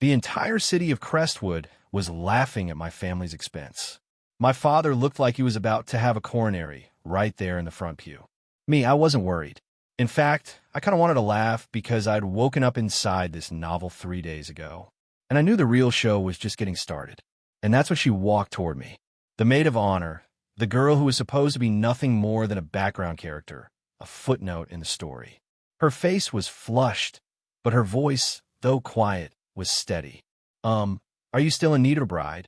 The entire city of Crestwood was laughing at my family's expense. My father looked like he was about to have a coronary right there in the front pew. Me, I wasn't worried. In fact, I kind of wanted to laugh because I'd woken up inside this novel 3 days ago. And I knew the real show was just getting started. And that's when she walked toward me. The maid of honor, the girl who was supposed to be nothing more than a background character, a footnote in the story. Her face was flushed, but her voice, though quiet, was steady. Are you still in need of a bride?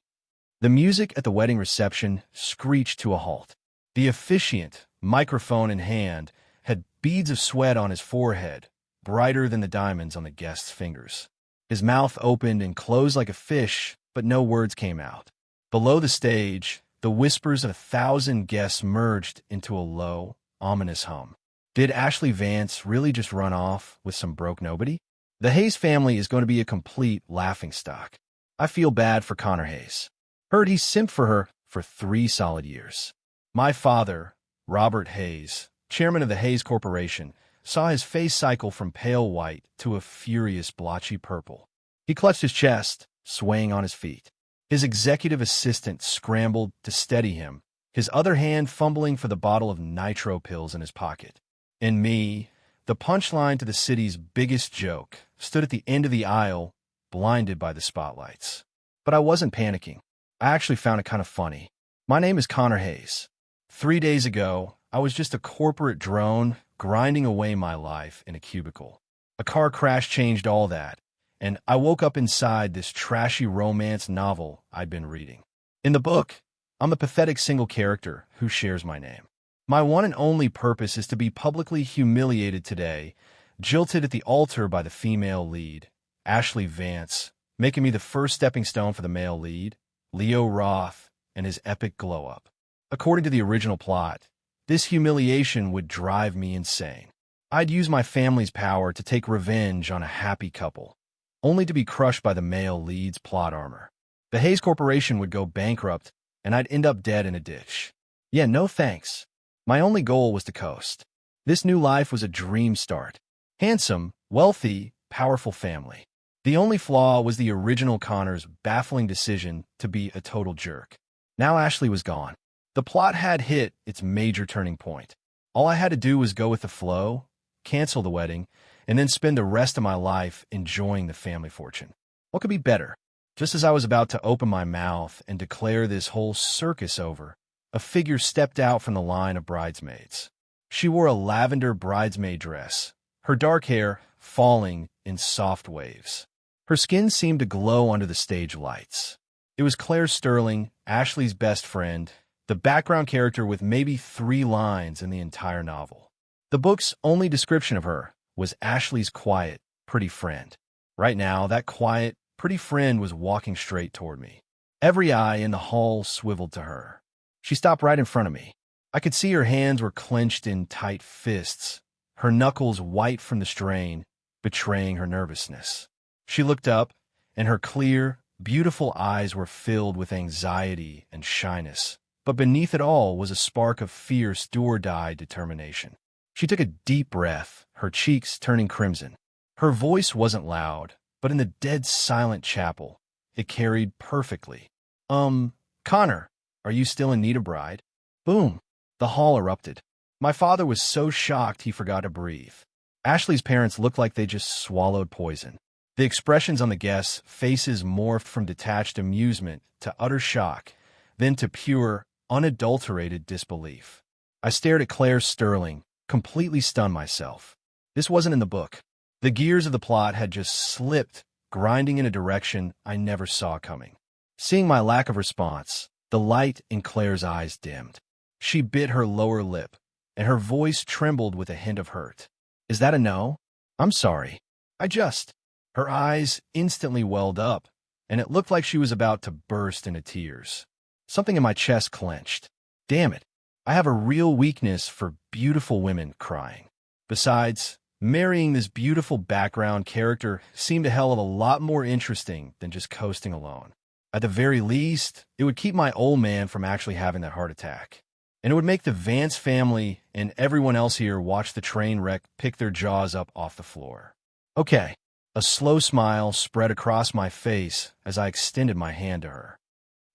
The music at the wedding reception screeched to a halt. The officiant, microphone in hand, had beads of sweat on his forehead, brighter than the diamonds on the guest's fingers. His mouth opened and closed like a fish, but no words came out. Below the stage, the whispers of 1,000 guests merged into a low, ominous hum. Did Ashley Vance really just run off with some broke nobody? The Hayes family is going to be a complete laughingstock. I feel bad for Connor Hayes. Heard he simped for her for 3 solid years. My father, Robert Hayes, chairman of the Hayes Corporation, saw his face cycle from pale white to a furious blotchy purple. He clutched his chest, swaying on his feet. His executive assistant scrambled to steady him, his other hand fumbling for the bottle of nitro pills in his pocket. And me, the punchline to the city's biggest joke, stood at the end of the aisle, blinded by the spotlights. But I wasn't panicking. I actually found it kind of funny. My name is Connor Hayes. 3 days ago, I was just a corporate drone grinding away my life in a cubicle. A car crash changed all that, and I woke up inside this trashy romance novel I'd been reading. In the book, I'm a pathetic single character who shares my name. My one and only purpose is to be publicly humiliated today, jilted at the altar by the female lead, Ashley Vance, making me the first stepping stone for the male lead, Leo Roth, and his epic glow-up. According to the original plot, this humiliation would drive me insane. I'd use my family's power to take revenge on a happy couple, only to be crushed by the male lead's plot armor. The Hayes Corporation would go bankrupt, and I'd end up dead in a ditch. Yeah, no thanks. My only goal was to coast. This new life was a dream start. Handsome, wealthy, powerful family. The only flaw was the original Connor's baffling decision to be a total jerk. Now Ashley was gone. The plot had hit its major turning point. All I had to do was go with the flow, cancel the wedding, and then spend the rest of my life enjoying the family fortune. What could be better? Just as I was about to open my mouth and declare this whole circus over, a figure stepped out from the line of bridesmaids. She wore a lavender bridesmaid dress, her dark hair falling in soft waves. Her skin seemed to glow under the stage lights. It was Claire Sterling, Ashley's best friend, the background character with maybe 3 lines in the entire novel. The book's only description of her was Ashley's quiet, pretty friend. Right now, that quiet, pretty friend was walking straight toward me. Every eye in the hall swiveled to her. She stopped right in front of me. I could see her hands were clenched in tight fists, her knuckles white from the strain, betraying her nervousness. She looked up, and her clear, beautiful eyes were filled with anxiety and shyness. But beneath it all was a spark of fierce, do-or-die determination. She took a deep breath, her cheeks turning crimson. Her voice wasn't loud, but in the dead silent chapel, it carried perfectly. Connor, are you still in need of a bride? Boom! The hall erupted. My father was so shocked he forgot to breathe. Ashley's parents looked like they just swallowed poison. The expressions on the guests' faces morphed from detached amusement to utter shock, then to pure, unadulterated disbelief. I stared at Claire Sterling, completely stunned myself. This wasn't in the book. The gears of the plot had just slipped, grinding in a direction I never saw coming. Seeing my lack of response, the light in Claire's eyes dimmed. She bit her lower lip, and her voice trembled with a hint of hurt. Is that a no? I'm sorry. Her eyes instantly welled up, and it looked like she was about to burst into tears. Something in my chest clenched. Damn it. I have a real weakness for beautiful women crying. Besides, marrying this beautiful background character seemed a hell of a lot more interesting than just coasting alone. At the very least, it would keep my old man from actually having that heart attack. And it would make the Vance family and everyone else here watch the train wreck pick their jaws up off the floor. Okay, a A slow smile spread across my face as I extended my hand to her.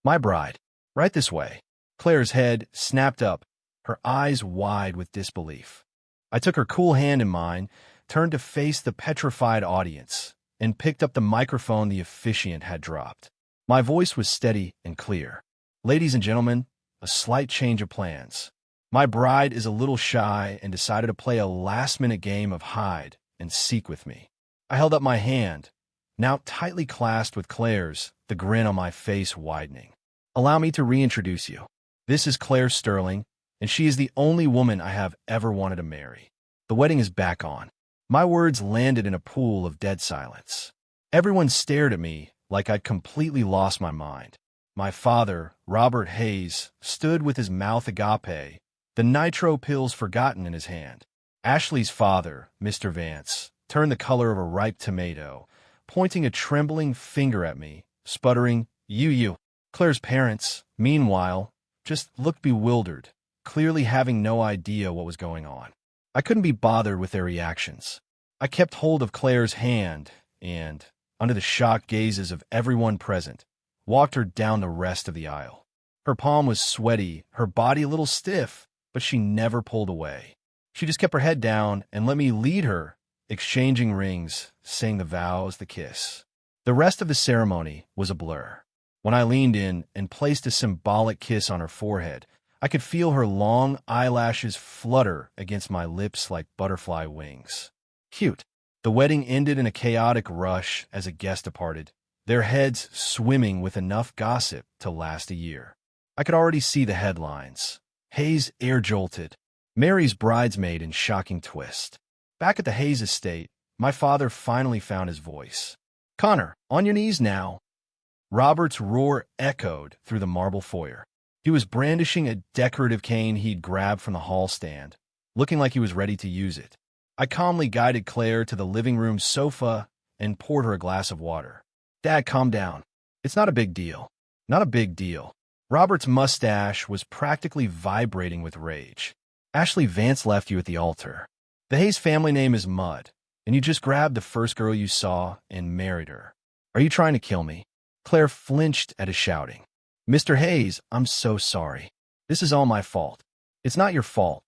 My bride. Right this way. Claire's head snapped up, her eyes wide with disbelief. I took her cool hand in mine, turned to face the petrified audience, and picked up the microphone the officiant had dropped. My voice was steady and clear. Ladies and gentlemen, a slight change of plans. My bride is a little shy and decided to play a last-minute game of hide and seek with me. I held up my hand, now tightly clasped with Claire's, the grin on my face widening. Allow me to reintroduce you. This is Claire Sterling, and she is the only woman I have ever wanted to marry. The wedding is back on. My words landed in a pool of dead silence. Everyone stared at me like I'd completely lost my mind. My father, Robert Hayes, stood with his mouth agape, the nitro pills forgotten in his hand. Ashley's father, Mr. Vance, turned the color of a ripe tomato, pointing a trembling finger at me, sputtering, You. Claire's parents, meanwhile, just looked bewildered, clearly having no idea what was going on. I couldn't be bothered with their reactions. I kept hold of Claire's hand and, under the shocked gazes of everyone present, walked her down the rest of the aisle. Her palm was sweaty, her body a little stiff, but she never pulled away. She just kept her head down and let me lead her, exchanging rings, saying the vows, the kiss. The rest of the ceremony was a blur. When I leaned in and placed a symbolic kiss on her forehead, I could feel her long eyelashes flutter against my lips like butterfly wings. Cute. The wedding ended in a chaotic rush as a guest departed, their heads swimming with enough gossip to last a year. I could already see the headlines. Hayes air-jolted. Mary's bridesmaid in shocking twist. Back at the Hayes estate, my father finally found his voice. Connor, on your knees now. Robert's roar echoed through the marble foyer. He was brandishing a decorative cane he'd grabbed from the hall stand, looking like he was ready to use it. I calmly guided Claire to the living room sofa and poured her a glass of water. Dad, calm down. It's not a big deal. Not a big deal. Robert's mustache was practically vibrating with rage. Ashley Vance left you at the altar. The Hayes family name is Mudd, and you just grabbed the first girl you saw and married her. Are you trying to kill me? Claire flinched at his shouting. Mr. Hayes, I'm so sorry. This is all my fault. It's not your fault.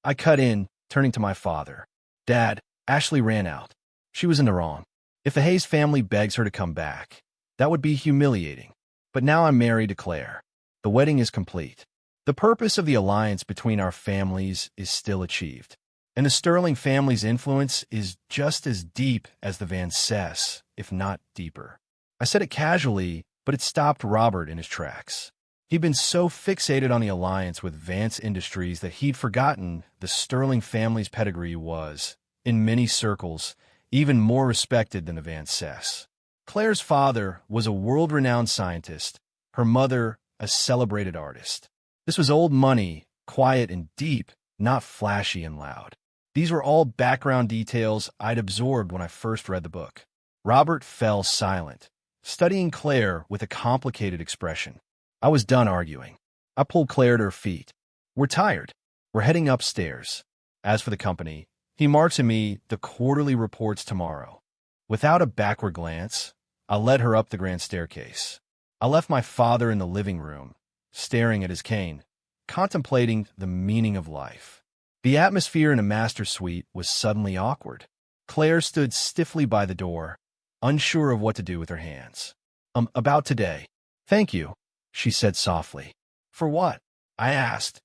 I cut in, turning to my father. Dad, Ashley ran out. She was in the wrong. If the Hayes family begs her to come back, that would be humiliating. But now I'm married to Claire. The wedding is complete. The purpose of the alliance between our families is still achieved. And the Sterling family's influence is just as deep as the Van Cess, if not deeper. I said it casually, but it stopped Robert in his tracks. He'd been so fixated on the alliance with Vance Industries that he'd forgotten the Sterling family's pedigree was, in many circles, even more respected than the Van Cess. Claire's father was a world-renowned scientist, her mother a celebrated artist. This was old money, quiet and deep, not flashy and loud. These were all background details I'd absorbed when I first read the book. Robert fell silent, studying Claire with a complicated expression. I was done arguing. I pulled Claire to her feet. We're tired. We're heading upstairs. As for the company, he marked to me the quarterly reports tomorrow. Without a backward glance, I led her up the grand staircase. I left my father in the living room, staring at his cane, contemplating the meaning of life. The atmosphere in a master suite was suddenly awkward. Claire stood stiffly by the door, unsure of what to do with her hands. About today. Thank you, she said softly. For what? I asked,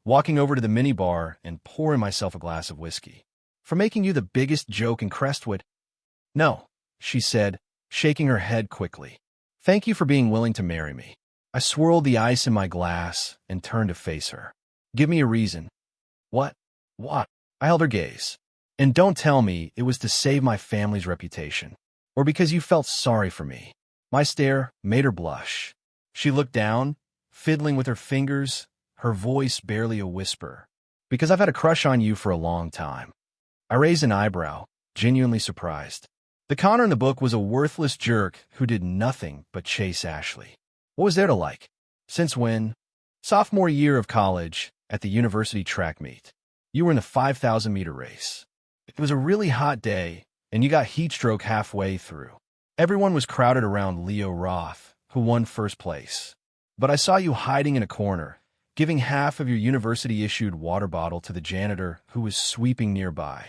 walking over to the minibar and pouring myself a glass of whiskey. For making you the biggest joke in Crestwood? No, she said, shaking her head quickly. Thank you for being willing to marry me. I swirled the ice in my glass and turned to face her. Give me a reason. What? What? I held her gaze. And don't tell me it was to save my family's reputation, or because you felt sorry for me. My stare made her blush. She looked down, fiddling with her fingers, her voice barely a whisper. Because I've had a crush on you for a long time. I raised an eyebrow, genuinely surprised. The Connor in the book was a worthless jerk who did nothing but chase Ashley. What was there to like? Since when? Sophomore year of college, at the university track meet. You were in the 5,000-meter race. It was a really hot day, and you got heat stroke halfway through. Everyone was crowded around Leo Roth, who won first place. But I saw you hiding in a corner, giving half of your university-issued water bottle to the janitor who was sweeping nearby.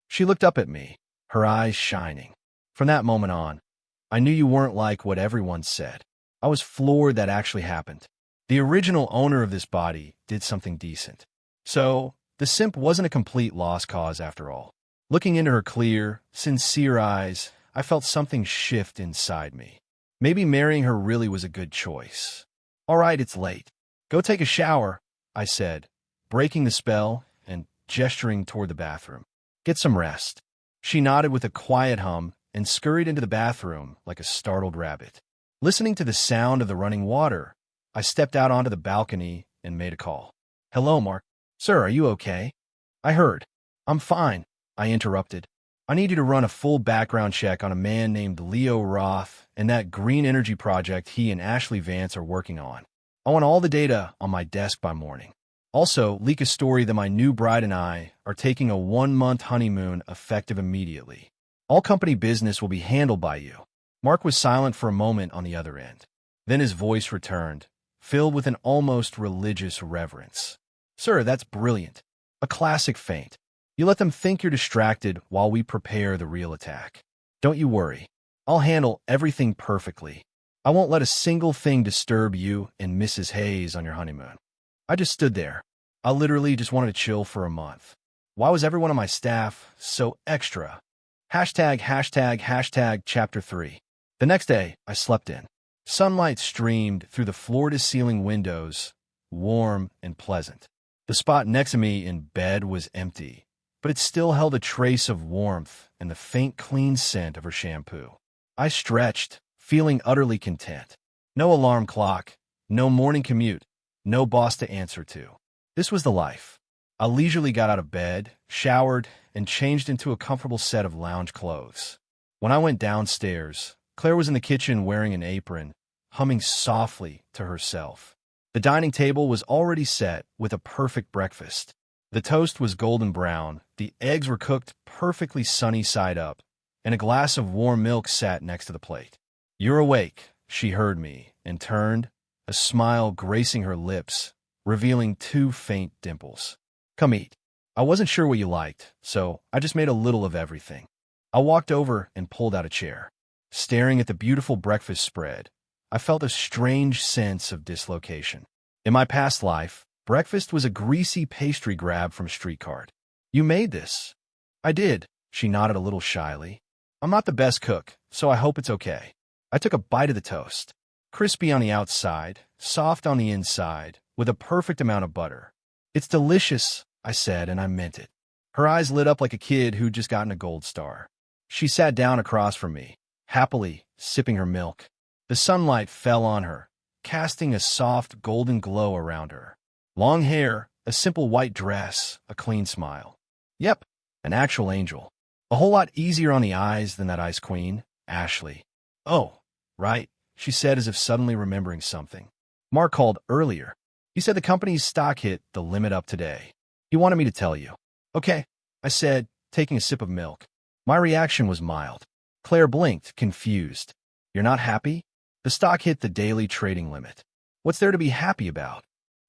She looked up at me, her eyes shining. From that moment on, I knew you weren't like what everyone said. I was floored that actually happened. The original owner of this body did something decent. So, the simp wasn't a complete lost cause after all. Looking into her clear, sincere eyes, I felt something shift inside me. Maybe marrying her really was a good choice. All right, it's late. Go take a shower, I said, breaking the spell and gesturing toward the bathroom. Get some rest. She nodded with a quiet hum and scurried into the bathroom like a startled rabbit. Listening to the sound of the running water, I stepped out onto the balcony and made a call. Hello, Mark. Sir, are you okay? I heard. I'm fine, I interrupted. I need you to run a full background check on a man named Leo Roth and that green energy project he and Ashley Vance are working on. I want all the data on my desk by morning. Also, leak a story that my new bride and I are taking a 1-month honeymoon effective immediately. All company business will be handled by you. Mark was silent for a moment on the other end. Then his voice returned, filled with an almost religious reverence. Sir, that's brilliant. A classic feint. You let them think you're distracted while we prepare the real attack. Don't you worry. I'll handle everything perfectly. I won't let a single thing disturb you and Mrs. Hayes on your honeymoon. I just stood there. I literally just wanted to chill for a month. Why was everyone on my staff so extra? #### Chapter 3. The next day, I slept in. Sunlight streamed through the floor-to-ceiling windows, warm and pleasant. The spot next to me in bed was empty, but it still held a trace of warmth and the faint, clean scent of her shampoo. I stretched, feeling utterly content. No alarm clock, no morning commute, no boss to answer to. This was the life. I leisurely got out of bed, showered, and changed into a comfortable set of lounge clothes. When I went downstairs, Claire was in the kitchen wearing an apron, humming softly to herself. The dining table was already set with a perfect breakfast. The toast was golden brown, the eggs were cooked perfectly sunny side up, and a glass of warm milk sat next to the plate. You're awake, she heard me, and turned, a smile gracing her lips, revealing 2 faint dimples. Come eat. I wasn't sure what you liked, so I just made a little of everything. I walked over and pulled out a chair. Staring at the beautiful breakfast spread, I felt a strange sense of dislocation. In my past life, breakfast was a greasy pastry grab from a street cart. You made this. I did, she nodded a little shyly. I'm not the best cook, so I hope it's okay. I took a bite of the toast. Crispy on the outside, soft on the inside, with a perfect amount of butter. It's delicious, I said, and I meant it. Her eyes lit up like a kid who'd just gotten a gold star. She sat down across from me, happily sipping her milk. The sunlight fell on her, casting a soft golden glow around her. Long hair, a simple white dress, a clean smile. Yep, an actual angel. A whole lot easier on the eyes than that ice queen, Ashley. Oh, right, she said as if suddenly remembering something. Mark called earlier. He said the company's stock hit the limit up today. He wanted me to tell you. Okay, I said, taking a sip of milk. My reaction was mild. Claire blinked, confused. You're not happy? The stock hit the daily trading limit. What's there to be happy about?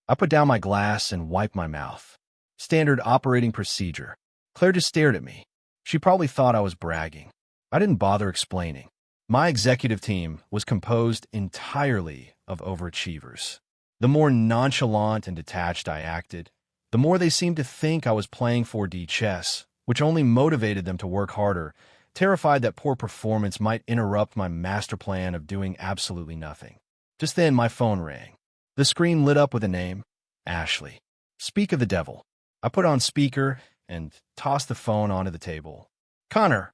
I put down my glass and wiped my mouth. Standard operating procedure. Claire just stared at me. She probably thought I was bragging. I didn't bother explaining. My executive team was composed entirely of overachievers. The more nonchalant and detached I acted, the more they seemed to think I was playing 4D chess, which only motivated them to work harder, terrified that poor performance might interrupt my master plan of doing absolutely nothing. Just then, my phone rang. The screen lit up with a name, Ashley. Speak of the devil. I put on speaker and tossed the phone onto the table. Connor,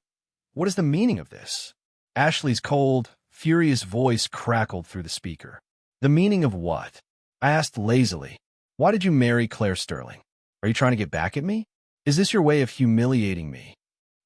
what is the meaning of this? Ashley's cold, furious voice crackled through the speaker. The meaning of what? I asked lazily. Why did you marry Claire Sterling? Are you trying to get back at me? Is this your way of humiliating me?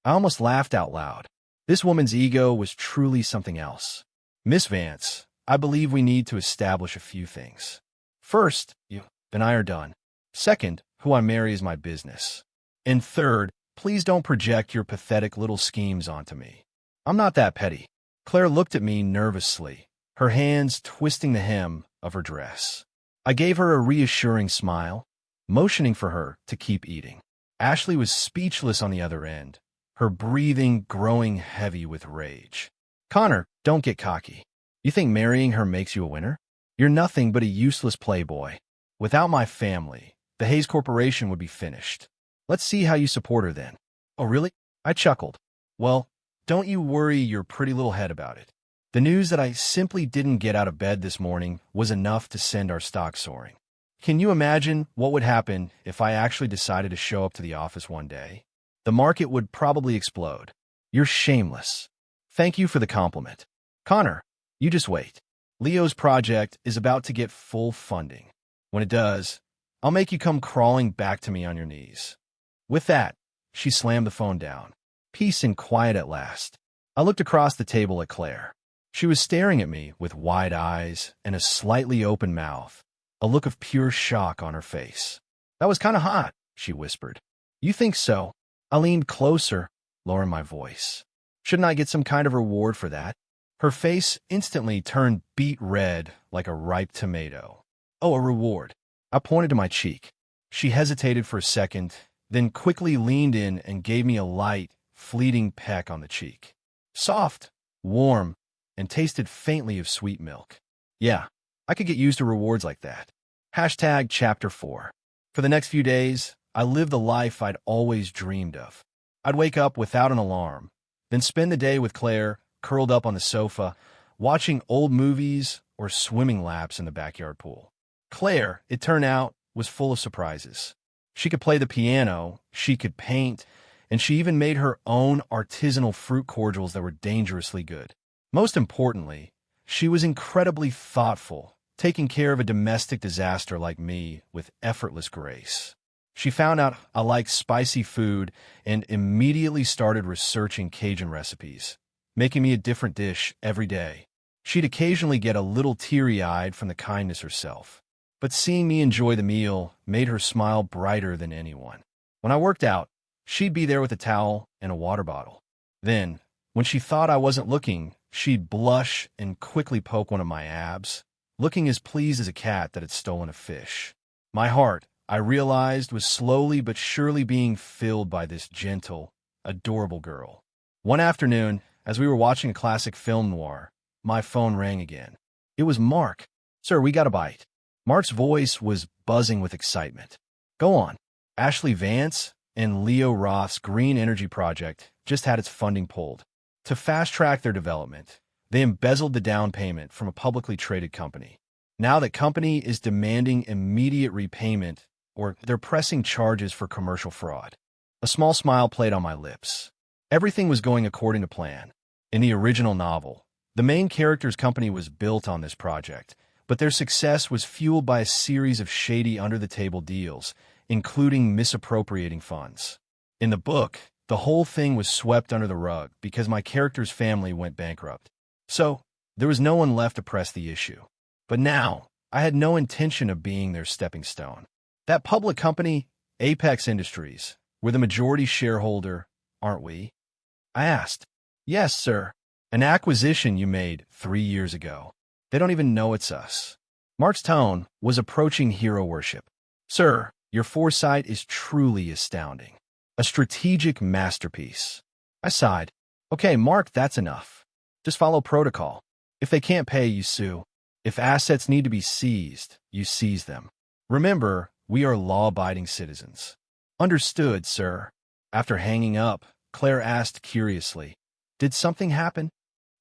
I almost laughed out loud. This woman's ego was truly something else. Miss Vance, I believe we need to establish a few things. First, you and I are done. Second, who I marry is my business. And third, Please don't project your pathetic little schemes onto me. I'm not that petty. Claire looked at me nervously, her hands twisting the hem of her dress. I gave her a reassuring smile, motioning for her to keep eating. Ashley was speechless on the other end, her breathing growing heavy with rage. Connor, don't get cocky. You think marrying her makes you a winner? You're nothing but a useless playboy. Without my family, the Hayes Corporation would be finished. Let's see how you support her then. Oh, really? I chuckled. Well, don't you worry your pretty little head about it. The news that I simply didn't get out of bed this morning was enough to send our stock soaring. Can you imagine what would happen if I actually decided to show up to the office one day? The market would probably explode. You're shameless. Thank you for the compliment. Connor, you just wait. Leo's project is about to get full funding. When it does, I'll make you come crawling back to me on your knees. With that, she slammed the phone down. Peace and quiet at last. I looked across the table at Claire. She was staring at me with wide eyes and a slightly open mouth, a look of pure shock on her face. That was kind of hot, she whispered. You think so? I leaned closer, lowering my voice. Shouldn't I get some kind of reward for that? Her face instantly turned beet red like a ripe tomato. Oh, a reward. I pointed to my cheek. She hesitated for a second, then quickly leaned in and gave me a light, fleeting peck on the cheek. Soft, warm, and tasted faintly of sweet milk. Yeah, I could get used to rewards like that. Hashtag Chapter 4. For the next few days, I lived the life I'd always dreamed of. I'd wake up without an alarm, then spend the day with Claire, curled up on the sofa, watching old movies or swimming laps in the backyard pool. Claire, it turned out, was full of surprises. She could play the piano, she could paint, and she even made her own artisanal fruit cordials that were dangerously good. Most importantly, she was incredibly thoughtful, taking care of a domestic disaster like me with effortless grace. She found out I liked spicy food and immediately started researching Cajun recipes, making me a different dish every day. She'd occasionally get a little teary-eyed from the kindness herself, but seeing me enjoy the meal made her smile brighter than anyone. When I worked out, she'd be there with a towel and a water bottle. Then, when she thought I wasn't looking, she'd blush and quickly poke one of my abs, looking as pleased as a cat that had stolen a fish. My heart, I realized, was slowly but surely being filled by this gentle, adorable girl. One afternoon, as we were watching a classic film noir, my phone rang again. It was Mark. Sir, we got a bite. Mark's voice was buzzing with excitement. Go on. Ashley Vance and Leo Roth's green energy project just had its funding pulled. To fast-track their development, they embezzled the down payment from a publicly traded company. Now the company is demanding immediate repayment, or they're pressing charges for commercial fraud. A small smile played on my lips. Everything was going according to plan. In the original novel, the main character's company was built on this project, but their success was fueled by a series of shady under-the-table deals, including misappropriating funds. In the book, the whole thing was swept under the rug because my character's family went bankrupt. So, there was no one left to press the issue. But now, I had no intention of being their stepping stone. That public company, Apex Industries, we're the majority shareholder, aren't we? I asked. Yes, sir. An acquisition you made 3 years ago. They don't even know it's us. Mark's tone was approaching hero worship. Sir, your foresight is truly astounding. A strategic masterpiece. I sighed. Okay, Mark, that's enough. Just follow protocol. If they can't pay, you sue. If assets need to be seized, you seize them. Remember, we are law-abiding citizens. Understood, sir. After hanging up, Claire asked curiously, did something happen?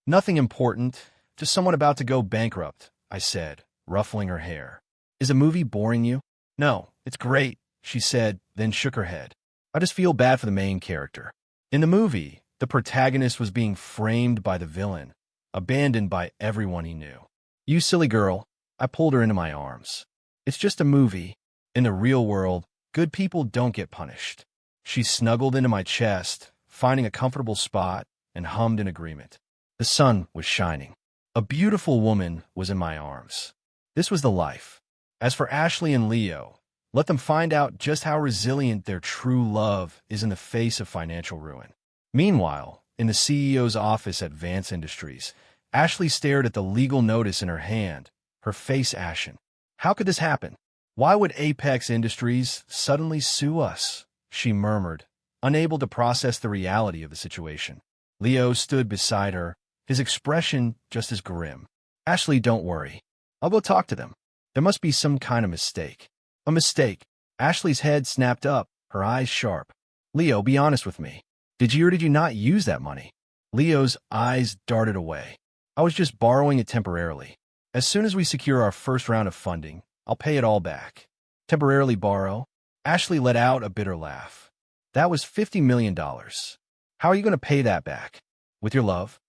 Nothing important. Just someone about to go bankrupt, I said, ruffling her hair. Is a movie boring you? No, it's great, she said, then shook her head. I just feel bad for the main character. In the movie, the protagonist was being framed by the villain, abandoned by everyone he knew. You silly girl, I pulled her into my arms. It's just a movie. In the real world, good people don't get punished. She snuggled into my chest, finding a comfortable spot, and hummed in agreement. The sun was shining. A beautiful woman was in my arms. This was the life. As for Ashley and Leo, Let them find out just how resilient their true love is in the face of financial ruin. Meanwhile, in the CEO's office at Vance Industries, Ashley stared at the legal notice in her hand, her face ashen. How could this happen? Why would Apex Industries suddenly sue us? She murmured, unable to process the reality of the situation. Leo stood beside her, his expression just as grim. Ashley, don't worry. I'll go talk to them. There must be some kind of mistake. A mistake. Ashley's head snapped up, her eyes sharp. Leo, be honest with me. Did you or did you not use that money? Leo's eyes darted away. I was just borrowing it temporarily. As soon as we secure our first round of funding, I'll pay it all back. Temporarily borrow? Ashley let out a bitter laugh. That was $50 million. How are you going to pay that back? With your love?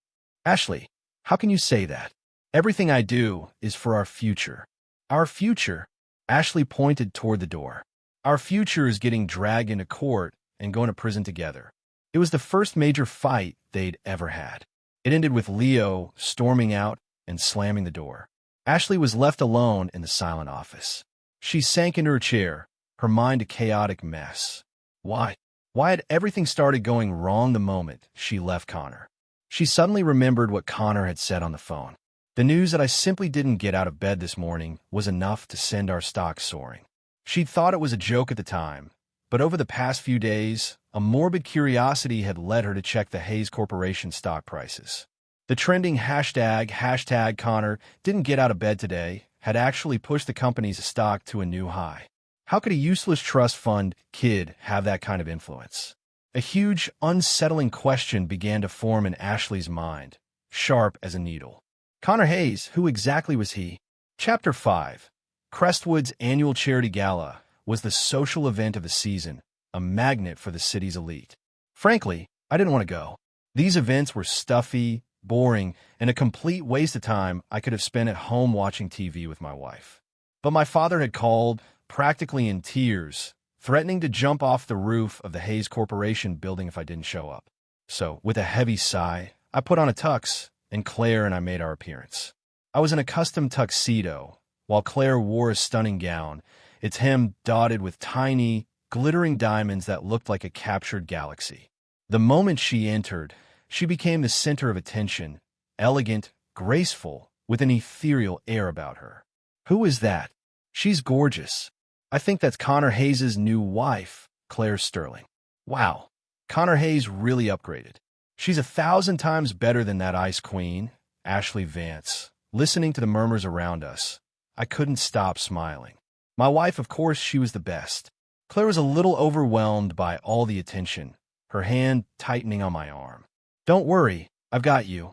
Ashley, how can you say that? Everything I do is for our future. Our future? Ashley pointed toward the door. Our future is getting dragged into court and going to prison together. It was the first major fight they'd ever had. It ended with Leo storming out and slamming the door. Ashley was left alone in the silent office. She sank into her chair, her mind a chaotic mess. Why? Why had everything started going wrong the moment she left Connor? She suddenly remembered what Connor had said on the phone. The news that I simply didn't get out of bed this morning was enough to send our stock soaring. She'd thought it was a joke at the time, but over the past few days, a morbid curiosity had led her to check the Hayes Corporation stock prices. The trending hashtag Connor didn't get out of bed today had actually pushed the company's stock to a new high. How could a useless trust fund kid have that kind of influence? A huge, unsettling question began to form in Ashley's mind, sharp as a needle. Connor Hayes, who exactly was he? Chapter 5. Crestwood's annual charity gala was the social event of the season, a magnet for the city's elite. Frankly, I didn't want to go. These events were stuffy, boring, and a complete waste of time I could have spent at home watching TV with my wife. But my father had called, practically in tears, threatening to jump off the roof of the Hayes Corporation building if I didn't show up. So, with a heavy sigh, I put on a tux, and Claire and I made our appearance. I was in a custom tuxedo, while Claire wore a stunning gown, its hem dotted with tiny, glittering diamonds that looked like a captured galaxy. The moment she entered, she became the center of attention, elegant, graceful, with an ethereal air about her. Who is that? She's gorgeous. I think that's Connor Hayes' new wife, Claire Sterling. Wow, Connor Hayes really upgraded. She's 1,000 times better than that ice queen, Ashley Vance. Listening to the murmurs around us, I couldn't stop smiling. My wife, of course, she was the best. Claire was a little overwhelmed by all the attention, her hand tightening on my arm. Don't worry, I've got you,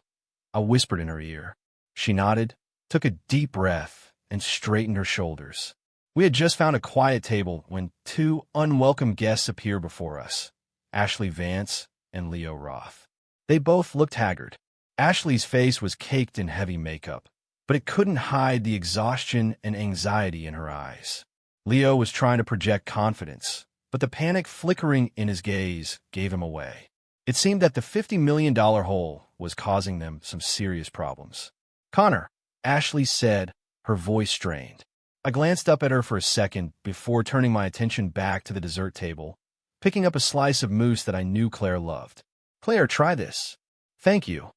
I whispered in her ear. She nodded, took a deep breath, and straightened her shoulders. We had just found a quiet table when two unwelcome guests appeared before us, Ashley Vance and Leo Roth. They both looked haggard. Ashley's face was caked in heavy makeup, but it couldn't hide the exhaustion and anxiety in her eyes. Leo was trying to project confidence, but the panic flickering in his gaze gave him away. It seemed that the $50 million hole was causing them some serious problems. Connor, Ashley said, her voice strained. I glanced up at her for a second before turning my attention back to the dessert table, picking up a slice of mousse that I knew Claire loved. Claire, try this. Thank you,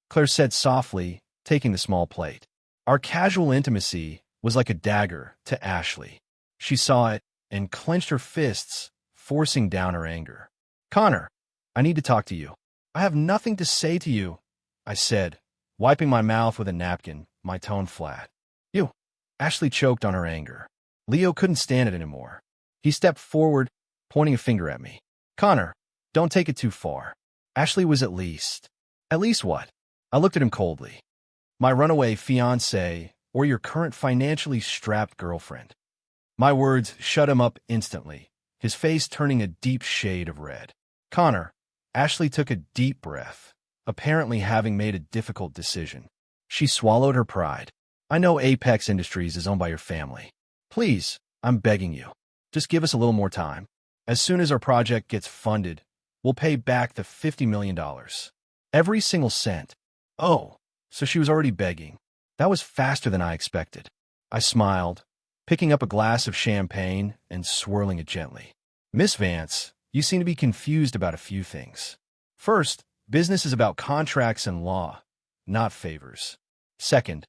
Claire said softly, taking the small plate. Our casual intimacy was like a dagger to Ashley. She saw it and clenched her fists, forcing down her anger. Connor, I need to talk to you. I have nothing to say to you, I said, wiping my mouth with a napkin, my tone flat. You. Ashley choked on her anger. Leo couldn't stand it anymore. He stepped forward, pointing a finger at me. Connor, don't take it too far. Ashley was at least what? I looked at him coldly. My runaway fiancé or your current financially strapped girlfriend. My words shut him up instantly, his face turning a deep shade of red. Connor, Ashley took a deep breath, apparently having made a difficult decision. She swallowed her pride. I know Apex Industries is owned by your family. Please, I'm begging you. Just give us a little more time. As soon as our project gets funded, we'll pay back the $50 million. Every single cent. Oh, so she was already begging. That was faster than I expected. I smiled, picking up a glass of champagne and swirling it gently. "Miss Vance, you seem to be confused about a few things. First, business is about contracts and law, not favors. Second,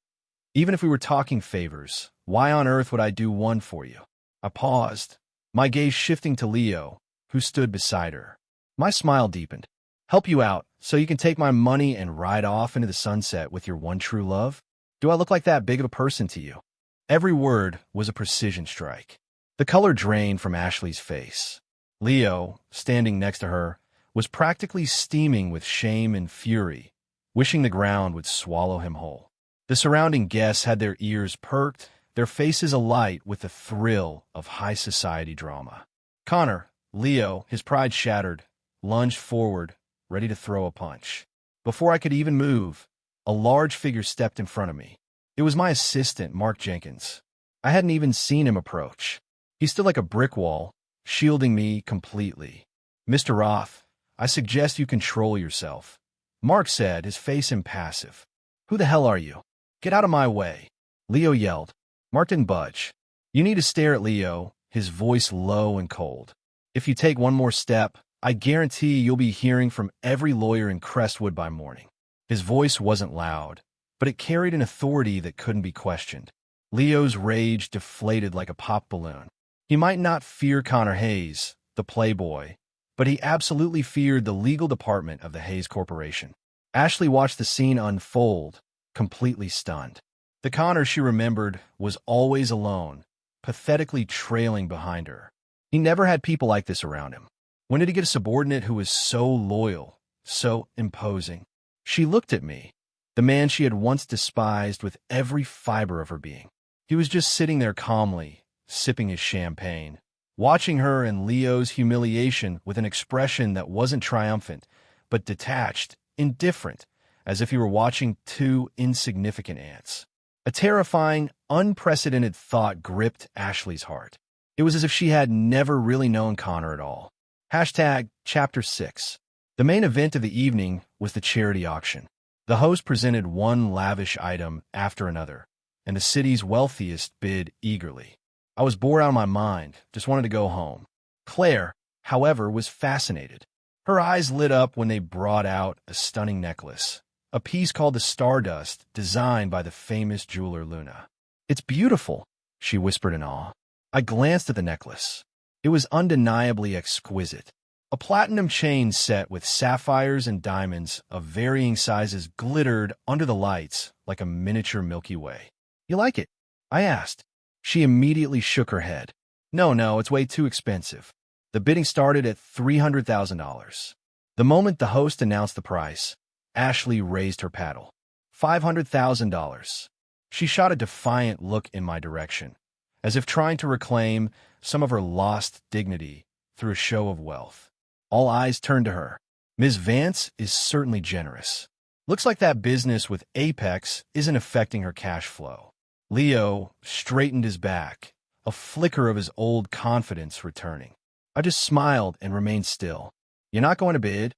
even if we were talking favors, why on earth would I do one for you?" I paused, my gaze shifting to Leo, who stood beside her. My smile deepened. "Help you out so you can take my money and ride off into the sunset with your one true love? Do I look like that big of a person to you?" Every word was a precision strike. The color drained from Ashley's face. Leo, standing next to her, was practically steaming with shame and fury, wishing the ground would swallow him whole. The surrounding guests had their ears perked, their faces alight with the thrill of high society drama. Connor, Leo, his pride shattered, lunged forward, ready to throw a punch. Before I could even move, a large figure stepped in front of me. It was my assistant, Mark Jenkins. I hadn't even seen him approach. He stood like a brick wall, shielding me completely. "Mr. Roth, I suggest you control yourself," Mark said, his face impassive. "Who the hell are you? Get out of my way," Leo yelled. Mark didn't budge. "You need to stare at Leo," his voice low and cold. "If you take one more step, I guarantee you'll be hearing from every lawyer in Crestwood by morning." His voice wasn't loud, but it carried an authority that couldn't be questioned. Leo's rage deflated like a pop balloon. He might not fear Connor Hayes, the playboy, but he absolutely feared the legal department of the Hayes Corporation. Ashley watched the scene unfold, completely stunned. The Connor she remembered was always alone, pathetically trailing behind her. He never had people like this around him. When did he get a subordinate who was so loyal, so imposing? She looked at me, the man she had once despised with every fiber of her being. He was just sitting there calmly, sipping his champagne, watching her and Leo's humiliation with an expression that wasn't triumphant, but detached, indifferent, as if he were watching two insignificant ants. A terrifying, unprecedented thought gripped Ashley's heart. It was as if she had never really known Connor at all. Chapter 6. The main event of the evening was the charity auction. The host presented one lavish item after another, and the city's wealthiest bid eagerly. I was bored out of my mind, just wanted to go home. Claire, however, was fascinated. Her eyes lit up when they brought out a stunning necklace, a piece called the Stardust, designed by the famous jeweler Luna. "It's beautiful," she whispered in awe. I glanced at the necklace. It was undeniably exquisite. A platinum chain set with sapphires and diamonds of varying sizes glittered under the lights like a miniature Milky Way. "You like it?" I asked. She immediately shook her head. No, it's way too expensive." The bidding started at $300,000. The moment the host announced the price, Ashley raised her paddle. $500,000. She shot a defiant look in my direction, as if trying to reclaim some of her lost dignity through a show of wealth. All eyes turned to her. "Ms. Vance is certainly generous. Looks like that business with Apex isn't affecting her cash flow." Leo straightened his back, a flicker of his old confidence returning. I just smiled and remained still. "You're not going to bid?"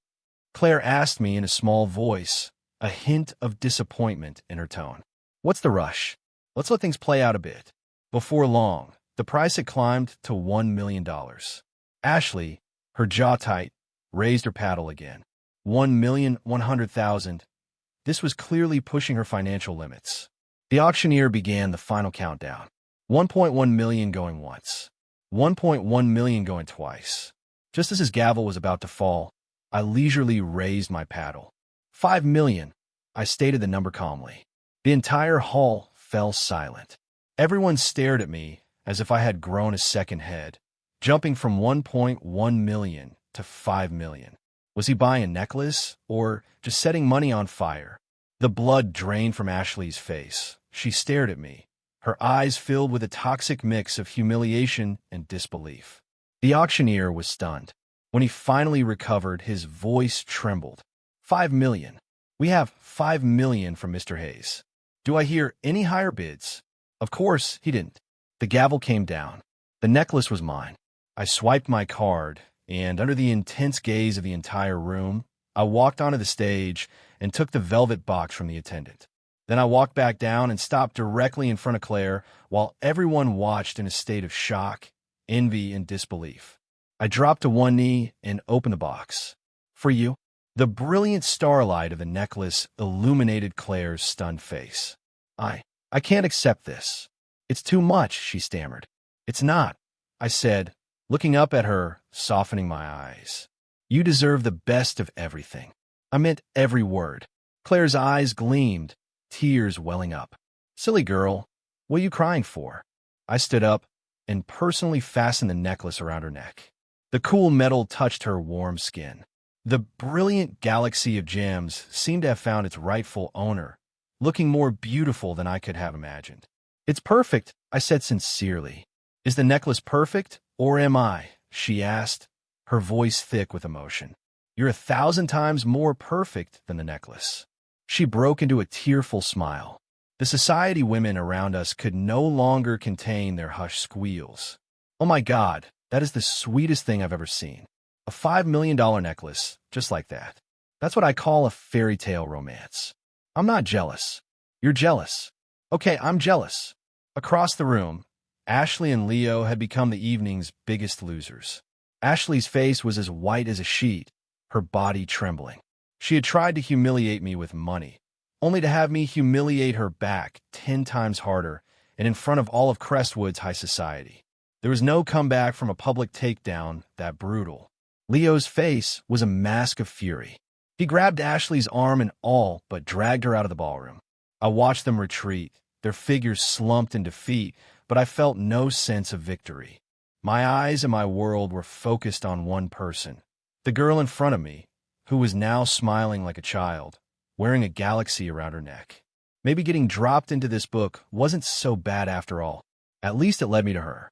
Claire asked me in a small voice, a hint of disappointment in her tone. "What's the rush? Let's let things play out a bit." Before long, the price had climbed to $1 million. Ashley, her jaw tight, raised her paddle again. $1,100,000. This was clearly pushing her financial limits. The auctioneer began the final countdown. 1.1 million going once. 1.1 million going twice. Just as his gavel was about to fall, I leisurely raised my paddle. 5 million. I stated the number calmly. The entire hall fell silent. Everyone stared at me as if I had grown a second head, jumping from 1.1 million to 5 million. Was he buying a necklace or just setting money on fire? The blood drained from Ashley's face. She stared at me, her eyes filled with a toxic mix of humiliation and disbelief. The auctioneer was stunned. When he finally recovered, his voice trembled. 5 million. We have 5 million from Mr. Hayes. Do I hear any higher bids? Of course, he didn't. The gavel came down. The necklace was mine. I swiped my card, and under the intense gaze of the entire room, I walked onto the stage and took the velvet box from the attendant. Then I walked back down and stopped directly in front of Claire while everyone watched in a state of shock, envy, and disbelief. I dropped to one knee and opened the box. For you? The brilliant starlight of the necklace illuminated Claire's stunned face. I can't accept this. It's too much, she stammered. It's not, I said, looking up at her, softening my eyes. You deserve the best of everything. I meant every word. Claire's eyes gleamed, tears welling up. Silly girl, what are you crying for? I stood up and personally fastened the necklace around her neck. The cool metal touched her warm skin. The brilliant galaxy of gems seemed to have found its rightful owner, looking more beautiful than I could have imagined. It's perfect, I said sincerely. Is the necklace perfect, or am I? She asked, her voice thick with emotion. You're 1,000 times more perfect than the necklace. She broke into a tearful smile. The society women around us could no longer contain their hushed squeals. Oh my God, that is the sweetest thing I've ever seen. A $5 million necklace, just like that. That's what I call a fairy tale romance. I'm not jealous. You're jealous. Okay, I'm jealous. Across the room, Ashley and Leo had become the evening's biggest losers. Ashley's face was as white as a sheet, her body trembling. She had tried to humiliate me with money, only to have me humiliate her back 10 times harder and in front of all of Crestwood's high society. There was no comeback from a public takedown that brutal. Leo's face was a mask of fury. He grabbed Ashley's arm and all but dragged her out of the ballroom. I watched them retreat, their figures slumped in defeat, but I felt no sense of victory. My eyes and my world were focused on one person, the girl in front of me, who was now smiling like a child, wearing a galaxy around her neck. Maybe getting dropped into this book wasn't so bad after all. At least it led me to her.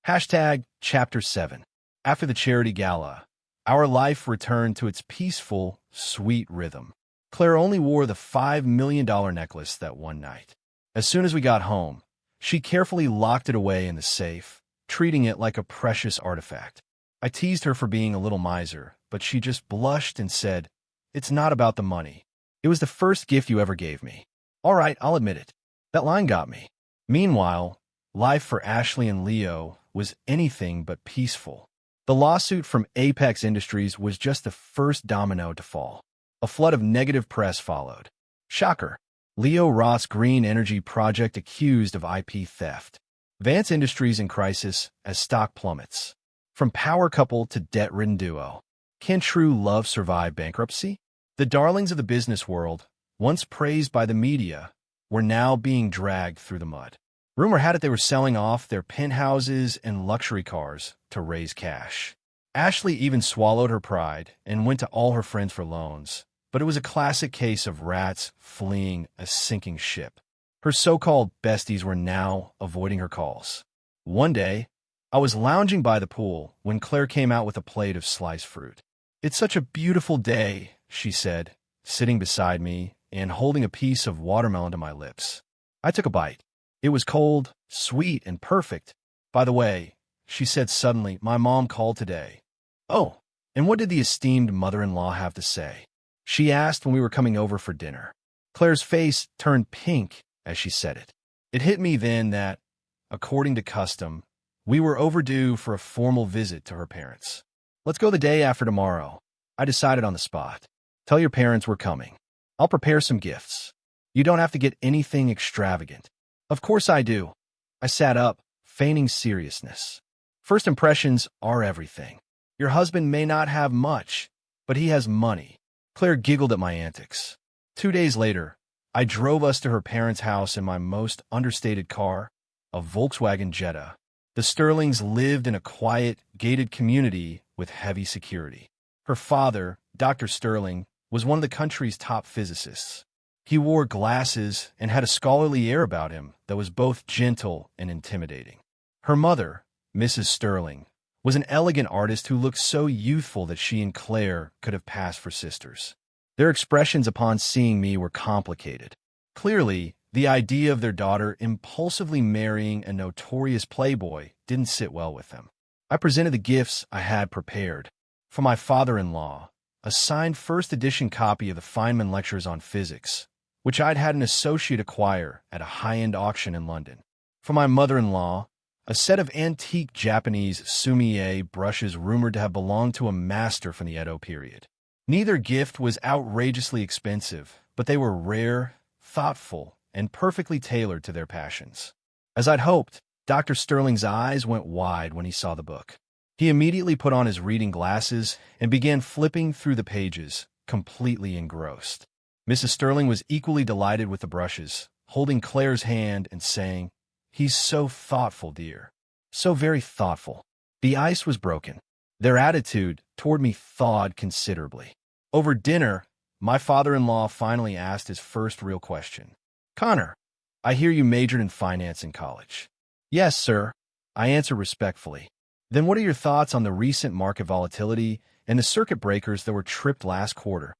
Hashtag Chapter 7. After the charity gala, our life returned to its peaceful, sweet rhythm. Claire only wore the $5 million necklace that one night. As soon as we got home, she carefully locked it away in the safe, treating it like a precious artifact. I teased her for being a little miser, but she just blushed and said, "It's not about the money. It was the first gift you ever gave me." All right, I'll admit it. That line got me. Meanwhile, life for Ashley and Leo was anything but peaceful. The lawsuit from Apex Industries was just the first domino to fall. A flood of negative press followed. Shocker. Leo Roth's green energy project accused of IP theft. Vance Industries in crisis as stock plummets. From power couple to debt-ridden duo. Can true love survive bankruptcy? The darlings of the business world, once praised by the media, were now being dragged through the mud. Rumor had it they were selling off their penthouses and luxury cars to raise cash. Ashley even swallowed her pride and went to all her friends for loans, but it was a classic case of rats fleeing a sinking ship. Her so-called besties were now avoiding her calls. One day, I was lounging by the pool when Claire came out with a plate of sliced fruit. "It's such a beautiful day," she said, sitting beside me and holding a piece of watermelon to my lips. I took a bite. It was cold, sweet, and perfect. By the way, she said suddenly, my mom called today. "Oh, and what did the esteemed mother-in-law have to say?" she asked when we were coming over for dinner. Claire's face turned pink as she said it. It hit me then that, according to custom, we were overdue for a formal visit to her parents. "Let's go the day after tomorrow," I decided on the spot. "Tell your parents we're coming. I'll prepare some gifts. You don't have to get anything extravagant." "Of course I do." I sat up, feigning seriousness. "First impressions are everything. Your husband may not have much, but he has money." Claire giggled at my antics. 2 days later, I drove us to her parents' house in my most understated car, a Volkswagen Jetta. The Sterlings lived in a quiet, gated community with heavy security. Her father, Dr. Sterling, was one of the country's top physicists. He wore glasses and had a scholarly air about him that was both gentle and intimidating. Her mother, Mrs. Sterling, was an elegant artist who looked so youthful that she and Claire could have passed for sisters. Their expressions upon seeing me were complicated. Clearly, the idea of their daughter impulsively marrying a notorious playboy didn't sit well with them. I presented the gifts I had prepared. For my father-in-law, a signed first edition copy of the Feynman Lectures on Physics, which I'd had an associate acquire at a high-end auction in London. For my mother-in-law, a set of antique Japanese sumi-e brushes rumored to have belonged to a master from the Edo period. Neither gift was outrageously expensive, but they were rare, thoughtful, and perfectly tailored to their passions. As I'd hoped, Dr. Sterling's eyes went wide when he saw the book. He immediately put on his reading glasses and began flipping through the pages, completely engrossed. Mrs. Sterling was equally delighted with the brushes, holding Claire's hand and saying, "He's so thoughtful, dear. So very thoughtful." The ice was broken. Their attitude toward me thawed considerably. Over dinner, my father-in-law finally asked his first real question. "Connor, I hear you majored in finance in college." "Yes, sir," I answered respectfully. "Then what are your thoughts on the recent market volatility and the circuit breakers that were tripped last quarter?"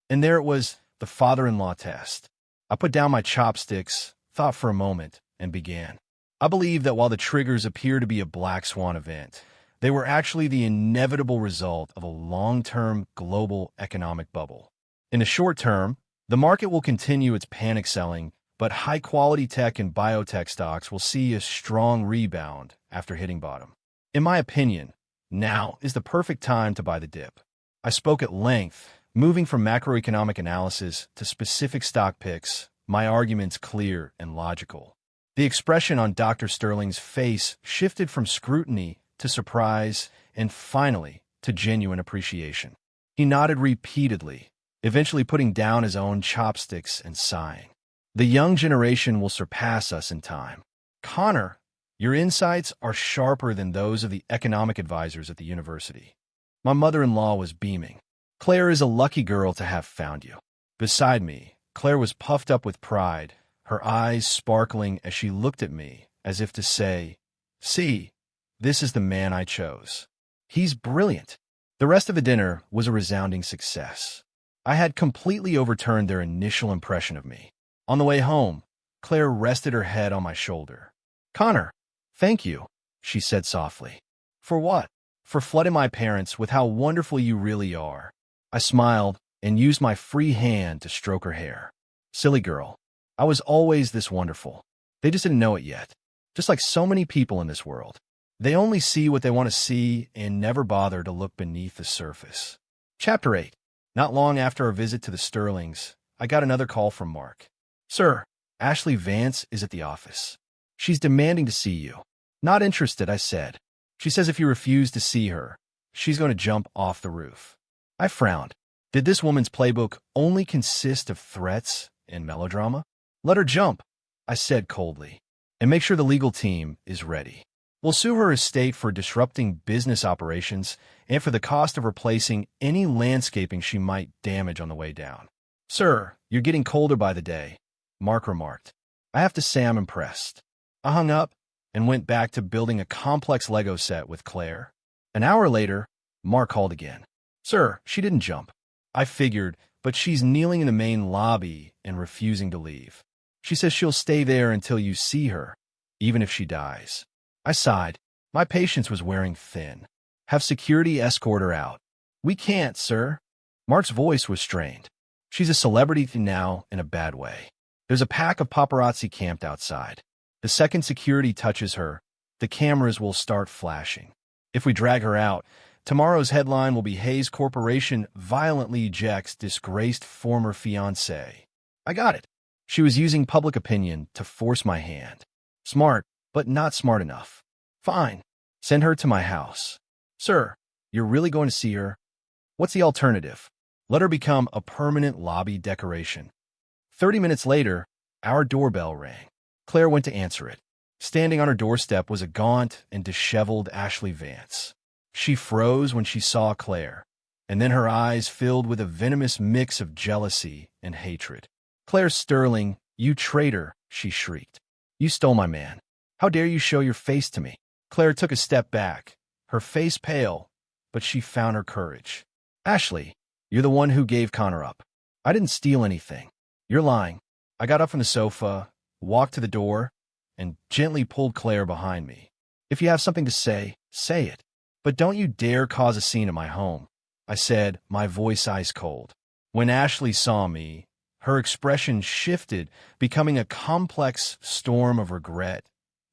And there it was, the father-in-law test. I put down my chopsticks, thought for a moment, and began. I believe that while the triggers appear to be a black swan event, they were actually the inevitable result of a long-term global economic bubble. In the short term, the market will continue its panic selling, but high-quality tech and biotech stocks will see a strong rebound after hitting bottom. In my opinion, now is the perfect time to buy the dip. I spoke at length, moving from macroeconomic analysis to specific stock picks, my arguments clear and logical. The expression on Dr. Sterling's face shifted from scrutiny to surprise and finally to genuine appreciation. He nodded repeatedly, eventually putting down his own chopsticks and sighing. "The young generation will surpass us in time. Connor, your insights are sharper than those of the economic advisors at the university." My mother-in-law was beaming. "Claire is a lucky girl to have found you." Beside me, Claire was puffed up with pride, her eyes sparkling as she looked at me as if to say, "See, this is the man I chose. He's brilliant." The rest of the dinner was a resounding success. I had completely overturned their initial impression of me. On the way home, Claire rested her head on my shoulder. "Connor, thank you," she said softly. "For what?" "For flooding my parents with how wonderful you really are." I smiled and used my free hand to stroke her hair. "Silly girl. I was always this wonderful. They just didn't know it yet. Just like so many people in this world. They only see what they want to see and never bother to look beneath the surface." Chapter 8. Not long after our visit to the Sterlings, I got another call from Mark. "Sir, Ashley Vance is at the office. She's demanding to see you." "Not interested," I said. "She says if you refuse to see her, she's going to jump off the roof." I frowned. Did this woman's playbook only consist of threats and melodrama? "Let her jump," I said coldly, "and make sure the legal team is ready. We'll sue her estate for disrupting business operations and for the cost of replacing any landscaping she might damage on the way down." "Sir, you're getting colder by the day," Mark remarked. "I have to say I'm impressed." I hung up and went back to building a complex Lego set with Claire. An hour later, Mark called again. "Sir, she didn't jump." I figured, but she's kneeling in the main lobby and refusing to leave. "She says she'll stay there until you see her, even if she dies." I sighed. My patience was wearing thin. "Have security escort her out." "We can't, sir." Mark's voice was strained. "She's a celebrity now in a bad way. There's a pack of paparazzi camped outside. The second security touches her, the cameras will start flashing. If we drag her out, tomorrow's headline will be Hayes Corporation violently ejects disgraced former fiancé." I got it. She was using public opinion to force my hand. Smart, but not smart enough. "Fine. Send her to my house." "Sir, you're really going to see her?" "What's the alternative? Let her become a permanent lobby decoration." 30 minutes later, our doorbell rang. Claire went to answer it. Standing on her doorstep was a gaunt and disheveled Ashley Vance. She froze when she saw Claire, and then her eyes filled with a venomous mix of jealousy and hatred. "Claire Sterling, you traitor," she shrieked. "You stole my man. How dare you show your face to me?" Claire took a step back, her face pale, but she found her courage. "Ashley, you're the one who gave Connor up. I didn't steal anything. You're lying." I got up from the sofa, walked to the door, and gently pulled Claire behind me. "If you have something to say, say it. But don't you dare cause a scene at my home," I said, my voice ice cold. When Ashley saw me, Her expression shifted, becoming a complex storm of regret,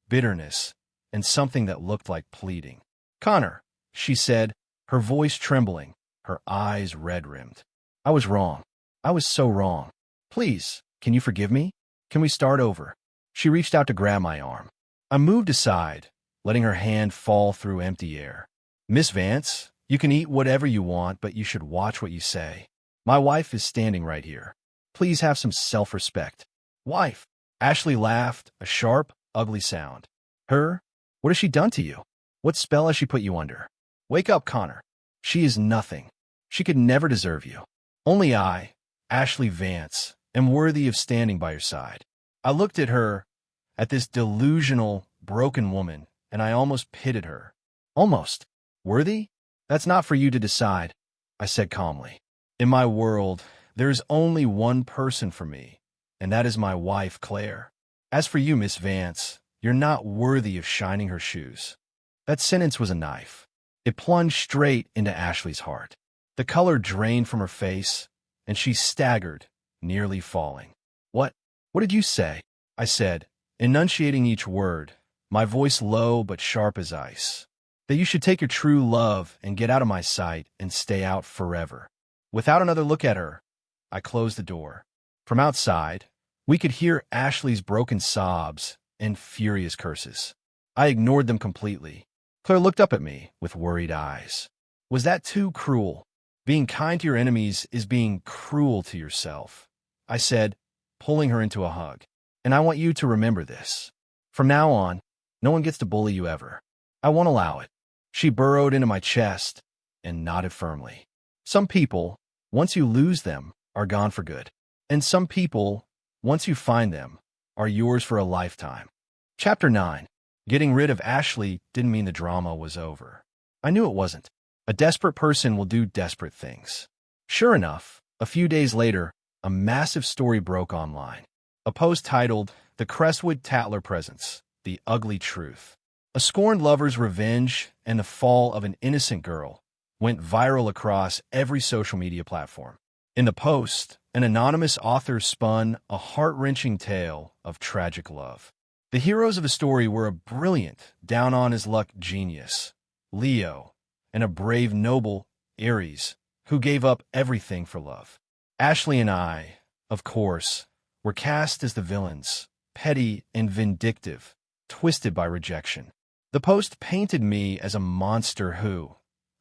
bitterness, and something that looked like pleading. "Connor," she said, her voice trembling, her eyes red-rimmed. "I was wrong. I was so wrong. Please, can you forgive me? Can we start over?" She reached out to grab my arm. I moved aside, letting her hand fall through empty air. "Miss Vance, you can eat whatever you want, but you should watch what you say. My wife is standing right here. Please have some self-respect." "Wife?" Ashley laughed, a sharp, ugly sound. "Her? What has she done to you? What spell has she put you under? Wake up, Connor. She is nothing. She could never deserve you. Only I, Ashley Vance, am worthy of standing by your side." I looked at her, at this delusional, broken woman, and I almost pitied her. "Almost. Worthy? That's not for you to decide," I said calmly. "In my world, there is only one person for me, and that is my wife, Claire. As for you, Miss Vance, you're not worthy of shining her shoes." That sentence was a knife. It plunged straight into Ashley's heart. The color drained from her face, and she staggered, nearly falling. What did you say?" I said, enunciating each word, my voice low but sharp as ice. "That you should take your true love and get out of my sight and stay out forever." Without another look at her, I closed the door. From outside, we could hear Ashley's broken sobs and furious curses. I ignored them completely. Claire looked up at me with worried eyes. "Was that too cruel? Being kind to your enemies is being cruel to yourself," I said, pulling her into a hug. "And I want you to remember this. From now on, no one gets to bully you ever. I won't allow it." She burrowed into my chest and nodded firmly. "Some people, once you lose them, are gone for good. And some people, once you find them, are yours for a lifetime." Chapter 9. Getting rid of Ashley didn't mean the drama was over. I knew it wasn't. A desperate person will do desperate things. Sure enough, a few days later, a massive story broke online. A post titled, "The Crestwood Tatler Presents, The Ugly Truth. A Scorned Lover's Revenge and the Fall of an Innocent Girl," went viral across every social media platform. In the post, an anonymous author spun a heart-wrenching tale of tragic love. The heroes of the story were a brilliant, down-on-his-luck genius, Leo, and a brave noble, Ares, who gave up everything for love. Ashley and I, of course, were cast as the villains, petty and vindictive, twisted by rejection. The post painted me as a monster who,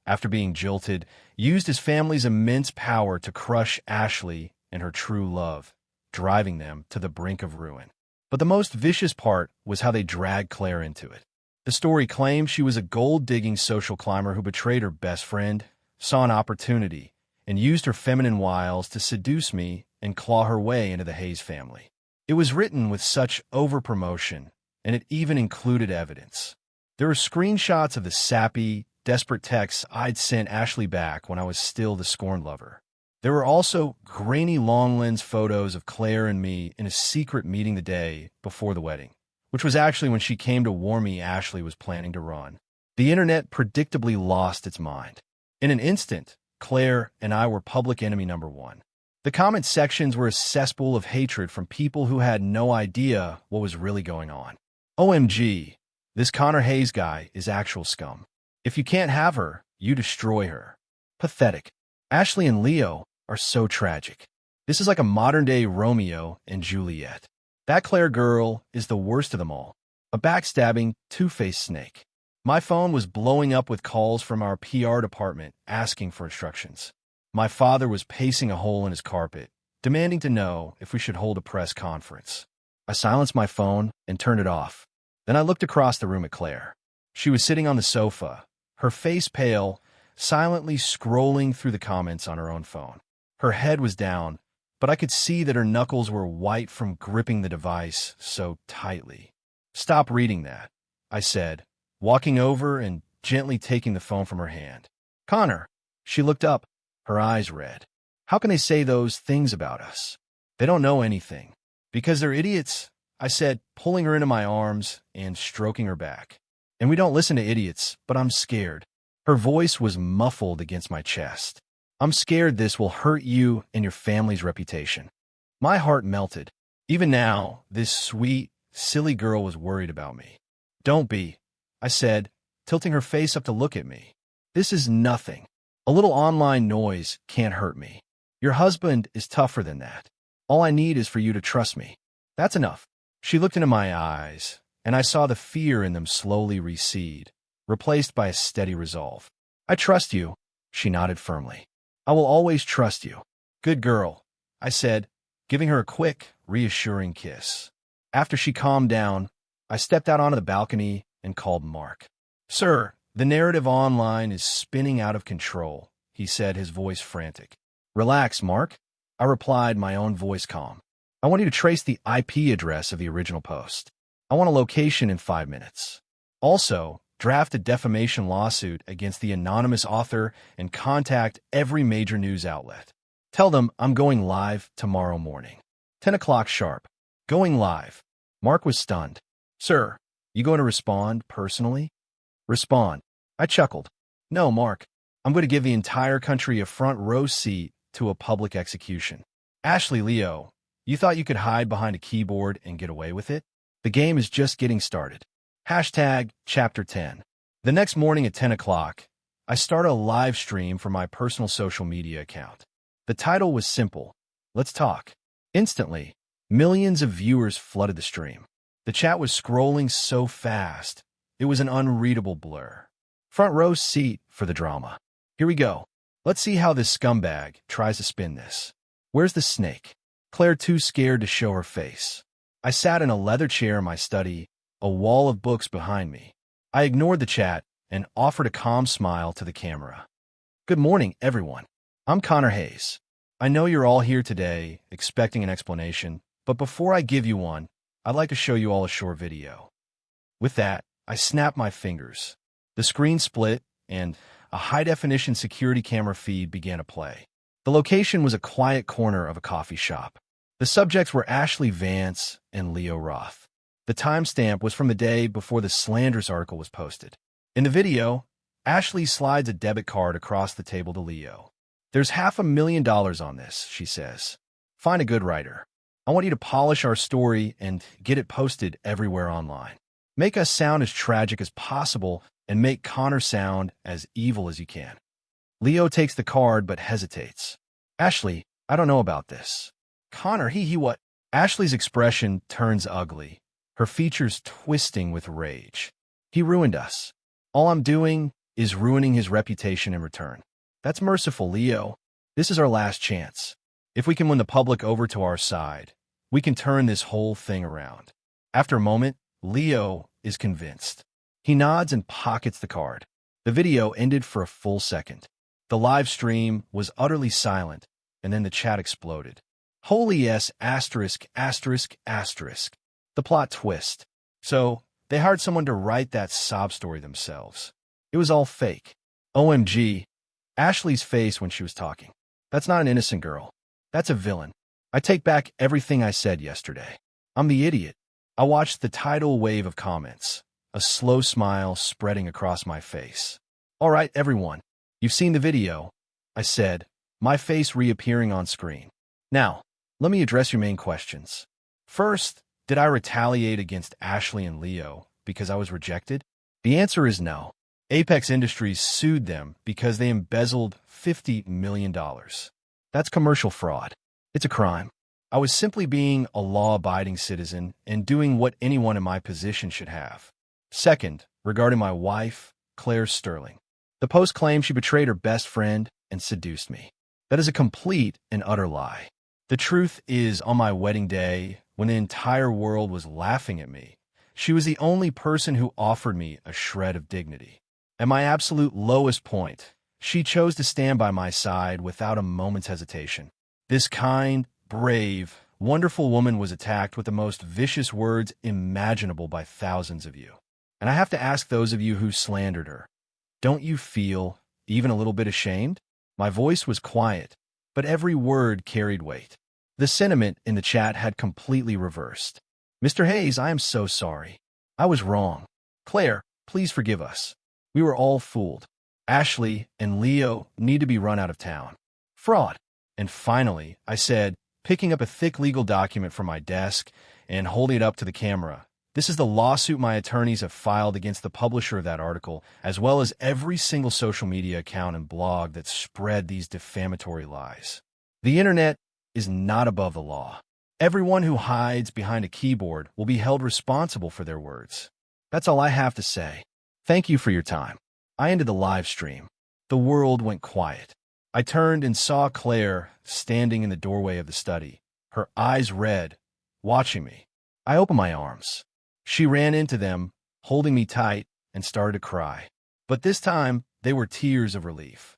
after being jilted, used his family's immense power to crush Ashley and her true love, driving them to the brink of ruin. But the most vicious part was how they dragged Claire into it. The story claimed she was a gold-digging social climber who betrayed her best friend, saw an opportunity, and used her feminine wiles to seduce me and claw her way into the Hayes family. It was written with such overpromotion, and it even included evidence. There were screenshots of the sappy, desperate texts I'd sent Ashley back when I was still the scorned lover. There were also grainy long-lens photos of Claire and me in a secret meeting the day before the wedding, which was actually when she came to warn me Ashley was planning to run. The internet predictably lost its mind. In an instant, Claire and I were public enemy number one. The comment sections were a cesspool of hatred from people who had no idea what was really going on. OMG, this Connor Hayes guy is actual scum. If you can't have her, you destroy her. Pathetic. Ashley and Leo are so tragic. This is like a modern-day Romeo and Juliet. That Claire girl is the worst of them all. A backstabbing, two-faced snake. My phone was blowing up with calls from our PR department asking for instructions. My father was pacing a hole in his carpet, demanding to know if we should hold a press conference. I silenced my phone and turned it off. Then I looked across the room at Claire. She was sitting on the sofa, her face pale, silently scrolling through the comments on her own phone. Her head was down, but I could see that her knuckles were white from gripping the device so tightly. "Stop reading that," I said, walking over and gently taking the phone from her hand. "Connor." She looked up, her eyes red. "How can they say those things about us? They don't know anything. Because they're idiots," I said, pulling her into my arms and stroking her back. "And we don't listen to idiots, but I'm scared." Her voice was muffled against my chest. "I'm scared this will hurt you and your family's reputation." My heart melted. Even now, this sweet, silly girl was worried about me. Don't be, I said, tilting her face up to look at me. This is nothing. A little online noise can't hurt me. Your husband is tougher than that. All I need is for you to trust me. That's enough. She looked into my eyes, and I saw the fear in them slowly recede, replaced by a steady resolve. I trust you, she nodded firmly. I will always trust you. Good girl, I said, giving her a quick, reassuring kiss. After she calmed down, I stepped out onto the balcony and called Mark. Sir, the narrative online is spinning out of control, he said, his voice frantic. Relax, Mark, I replied, my own voice calm. I want you to trace the IP address of the original post. I want a location in 5 minutes. Also, draft a defamation lawsuit against the anonymous author and contact every major news outlet. Tell them I'm going live tomorrow morning. 10 o'clock sharp. Going live. Mark was stunned. Sir, you going to respond personally? Respond. I chuckled. No, Mark. I'm going to give the entire country a front row seat to a public execution. Ashley Leo, you thought you could hide behind a keyboard and get away with it? The game is just getting started. Hashtag Chapter 10. The next morning at 10 o'clock, I started a live stream for my personal social media account. The title was simple, Let's Talk. Instantly, millions of viewers flooded the stream. The chat was scrolling so fast, it was an unreadable blur. Front row seat for the drama. Here we go. Let's see how this scumbag tries to spin this. Where's the snake? Claire too scared to show her face. I sat in a leather chair in my study, a wall of books behind me. I ignored the chat and offered a calm smile to the camera. Good morning, everyone. I'm Connor Hayes. I know you're all here today expecting an explanation, but before I give you one, I'd like to show you all a short video. With that, I snapped my fingers. The screen split, and a high-definition security camera feed began to play. The location was a quiet corner of a coffee shop. The subjects were Ashley Vance and Leo Roth. The timestamp was from the day before the slanderous article was posted. In the video, Ashley slides a debit card across the table to Leo. There's $500,000 on this, she says. Find a good writer. I want you to polish our story and get it posted everywhere online. Make us sound as tragic as possible and make Connor sound as evil as you can. Leo takes the card but hesitates. Ashley, I don't know about this. Connor, he what? Ashley's expression turns ugly, her features twisting with rage. He ruined us. All I'm doing is ruining his reputation in return. That's merciful, Leo. This is our last chance. If we can win the public over to our side, we can turn this whole thing around. After a moment, Leo is convinced. He nods and pockets the card. The video ended for a full second. The live stream was utterly silent, and then the chat exploded. Holy yes, asterisk, asterisk, asterisk. The plot twist. So, they hired someone to write that sob story themselves. It was all fake. OMG. Ashley's face when she was talking. That's not an innocent girl. That's a villain. I take back everything I said yesterday. I'm the idiot. I watched the tidal wave of comments, a slow smile spreading across my face. All right, everyone. You've seen the video, I said, my face reappearing on screen. Now, let me address your main questions. First, did I retaliate against Ashley and Leo because I was rejected? The answer is no. Apex Industries sued them because they embezzled $50 million. That's commercial fraud. It's a crime. I was simply being a law-abiding citizen and doing what anyone in my position should have. Second, regarding my wife, Claire Sterling. The post claimed she betrayed her best friend and seduced me. That is a complete and utter lie. The truth is, on my wedding day, when the entire world was laughing at me, she was the only person who offered me a shred of dignity. At my absolute lowest point, she chose to stand by my side without a moment's hesitation. This kind, brave, wonderful woman was attacked with the most vicious words imaginable by thousands of you. And I have to ask those of you who slandered her, don't you feel even a little bit ashamed? My voice was quiet, but every word carried weight. The sentiment in the chat had completely reversed. Mr. Hayes, I am so sorry. I was wrong. Claire, please forgive us. We were all fooled. Ashley and Leo need to be run out of town. Fraud. And finally, I said, picking up a thick legal document from my desk and holding it up to the camera. This is the lawsuit my attorneys have filed against the publisher of that article, as well as every single social media account and blog that spread these defamatory lies. The internet is not above the law. Everyone who hides behind a keyboard will be held responsible for their words. That's all I have to say. Thank you for your time. I ended the live stream. The world went quiet. I turned and saw Claire standing in the doorway of the study, her eyes red, watching me. I opened my arms. She ran into them, holding me tight, and started to cry. But this time, they were tears of relief.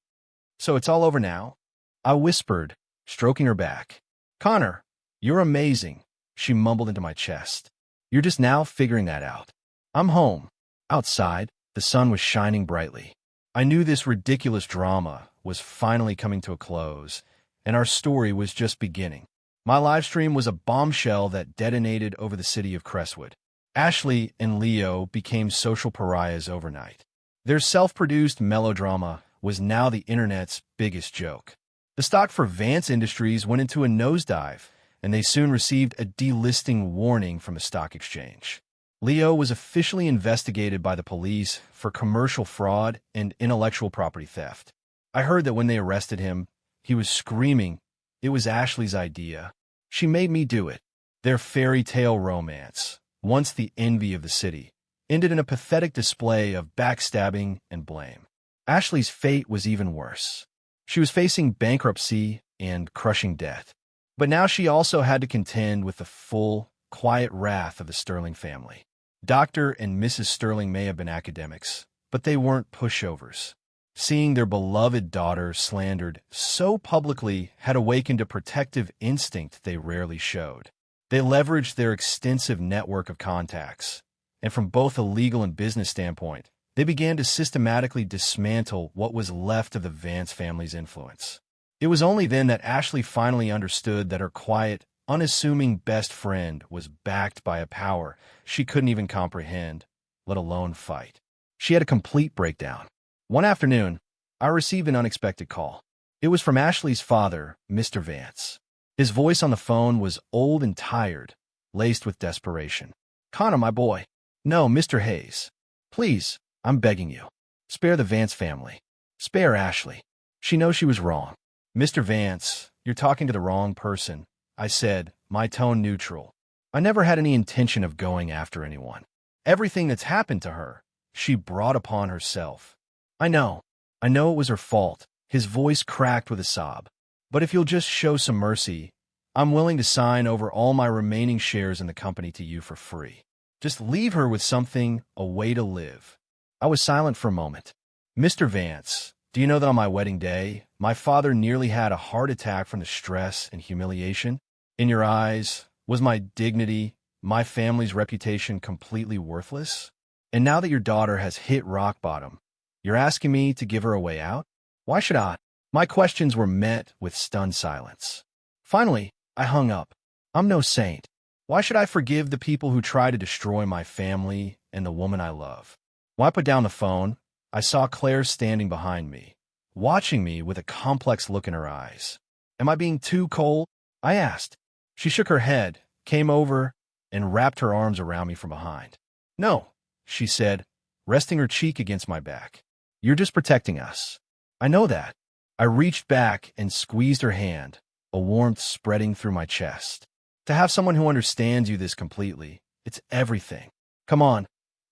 "So it's all over now?" I whispered, stroking her back. "Connor, you're amazing," she mumbled into my chest. "You're just now figuring that out." I'm home. Outside, the sun was shining brightly. I knew this ridiculous drama was finally coming to a close, and our story was just beginning. My live stream was a bombshell that detonated over the city of Crestwood. Ashley and Leo became social pariahs overnight. Their self-produced melodrama was now the internet's biggest joke. The stock for Vance Industries went into a nosedive, and they soon received a delisting warning from the stock exchange. Leo was officially investigated by the police for commercial fraud and intellectual property theft. I heard that when they arrested him, he was screaming, "It was Ashley's idea. She made me do it." Their fairy tale romance, once the envy of the city, ended in a pathetic display of backstabbing and blame. Ashley's fate was even worse. She was facing bankruptcy and crushing debt. But now she also had to contend with the full, quiet wrath of the Sterling family. Dr. and Mrs. Sterling may have been academics, but they weren't pushovers. Seeing their beloved daughter slandered so publicly had awakened a protective instinct they rarely showed. They leveraged their extensive network of contacts, and from both a legal and business standpoint, they began to systematically dismantle what was left of the Vance family's influence. It was only then that Ashley finally understood that her quiet, unassuming best friend was backed by a power she couldn't even comprehend, let alone fight. She had a complete breakdown. One afternoon, I received an unexpected call. It was from Ashley's father, Mr. Vance. His voice on the phone was old and tired, laced with desperation. "Connor, my boy." "No, Mr. Hayes. Please, I'm begging you. Spare the Vance family. Spare Ashley. She knows she was wrong." "Mr. Vance, you're talking to the wrong person," I said, my tone neutral. I never had any intention of going after anyone. Everything that's happened to her, she brought upon herself. I know it was her fault." His voice cracked with a sob. "But if you'll just show some mercy, I'm willing to sign over all my remaining shares in the company to you for free. Just leave her with something, a way to live." I was silent for a moment. "Mr. Vance, do you know that on my wedding day, my father nearly had a heart attack from the stress and humiliation? In your eyes, was my dignity, my family's reputation completely worthless? And now that your daughter has hit rock bottom, you're asking me to give her a way out? Why should I?" My questions were met with stunned silence. Finally, I hung up. I'm no saint. Why should I forgive the people who try to destroy my family and the woman I love? When I put down the phone, I saw Claire standing behind me, watching me with a complex look in her eyes. "Am I being too cold?" I asked. She shook her head, came over, and wrapped her arms around me from behind. "No," she said, resting her cheek against my back. "You're just protecting us." "I know that." I reached back and squeezed her hand, a warmth spreading through my chest. To have someone who understands you this completely, it's everything. "Come on,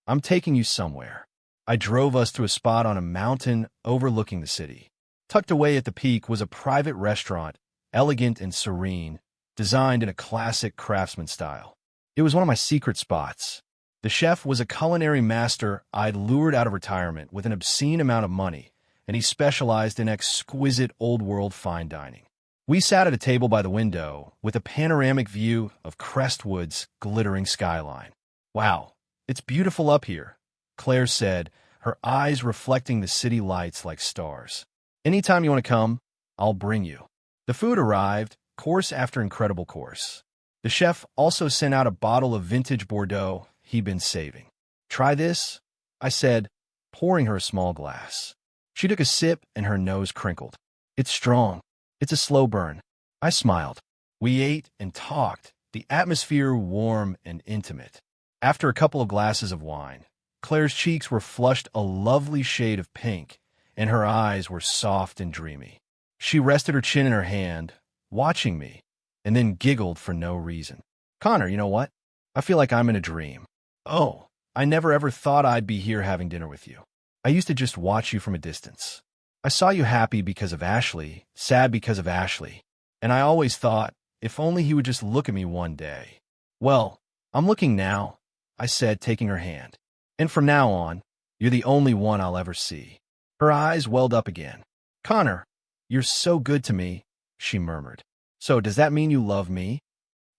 I'm taking you somewhere." I drove us to a spot on a mountain overlooking the city. Tucked away at the peak was a private restaurant, elegant and serene, designed in a classic craftsman style. It was one of my secret spots. The chef was a culinary master I'd lured out of retirement with an obscene amount of money, and he specialized in exquisite old-world fine dining. We sat at a table by the window with a panoramic view of Crestwood's glittering skyline. "Wow, it's beautiful up here," Claire said, her eyes reflecting the city lights like stars. "Anytime you want to come, I'll bring you." The food arrived, course after incredible course. The chef also sent out a bottle of vintage Bordeaux he'd been saving. "Try this," I said, pouring her a small glass. She took a sip and her nose crinkled. "It's strong. It's a slow burn." I smiled. We ate and talked, the atmosphere warm and intimate. After a couple of glasses of wine, Claire's cheeks were flushed a lovely shade of pink, and her eyes were soft and dreamy. She rested her chin in her hand, watching me, and then giggled for no reason. Connor, you know what? I feel like I'm in a dream. Oh, I never ever thought I'd be here having dinner with you. I used to just watch you from a distance. I saw you happy because of Ashley, sad because of Ashley, and I always thought, if only he would just look at me one day. Well, I'm looking now, I said, taking her hand. And from now on, you're the only one I'll ever see. Her eyes welled up again. Connor, you're so good to me, she murmured. So does that mean you love me?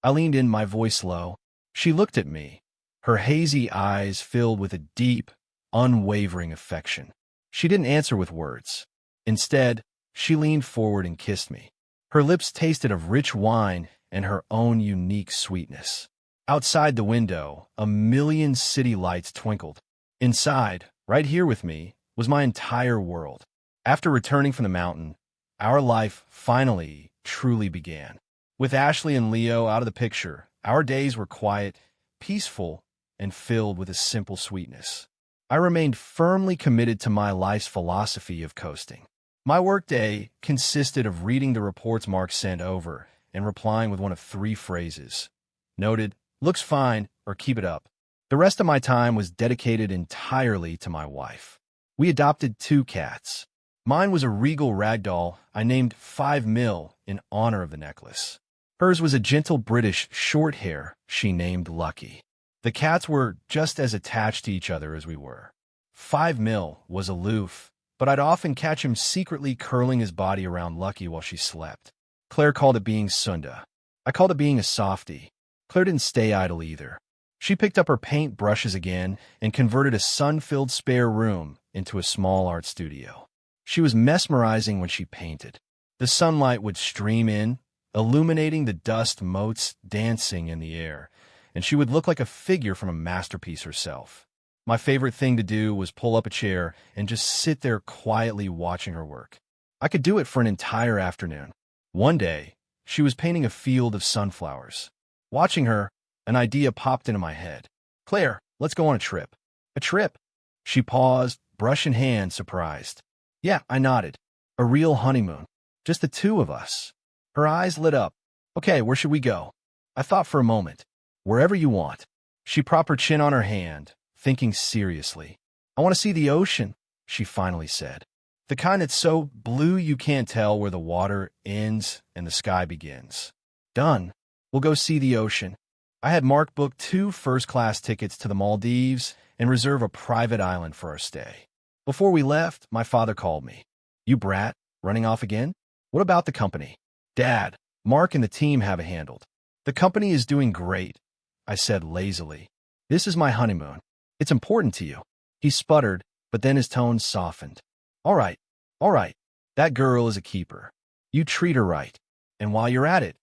I leaned in, my voice low. She looked at me, her hazy eyes filled with a deep, unwavering affection. She didn't answer with words. Instead, she leaned forward and kissed me. Her lips tasted of rich wine and her own unique sweetness. Outside the window, a million city lights twinkled. Inside, right here with me, was my entire world. After returning from the mountain, our life finally, truly began. With Ashley and Leo out of the picture, our days were quiet, peaceful, and filled with a simple sweetness. I remained firmly committed to my life's philosophy of coasting. My workday consisted of reading the reports Mark sent over and replying with one of 3 phrases. Noted, looks fine, or keep it up. The rest of my time was dedicated entirely to my wife. We adopted 2 cats. Mine was a regal ragdoll I named 5 Mil in honor of the necklace. Hers was a gentle British short hair she named Lucky. The cats were just as attached to each other as we were. 5 Mil was aloof, but I'd often catch him secretly curling his body around Lucky while she slept. Claire called it being Sunda. I called it being a softie. Claire didn't stay idle either. She picked up her paint brushes again and converted a sun-filled spare room into a small art studio. She was mesmerizing when she painted. The sunlight would stream in, illuminating the dust motes dancing in the air, and she would look like a figure from a masterpiece herself. My favorite thing to do was pull up a chair and just sit there quietly watching her work. I could do it for an entire afternoon. One day, she was painting a field of sunflowers. Watching her, an idea popped into my head. Claire, let's go on a trip. A trip? She paused, brush in hand, surprised. Yeah, I nodded. A real honeymoon. Just the 2 of us. Her eyes lit up. Okay, where should we go? I thought for a moment. Wherever you want. She propped her chin on her hand, thinking seriously. I want to see the ocean, she finally said. The kind that's so blue you can't tell where the water ends and the sky begins. Done. We'll go see the ocean. I had Mark book 2 first-class tickets to the Maldives and reserve a private island for our stay. Before we left, my father called me. You brat, running off again? What about the company? Dad, Mark and the team have it handled. The company is doing great, I said lazily. This is my honeymoon. It's important to you. He sputtered, but then his tone softened. All right. That girl is a keeper. You treat her right. And while you're at it,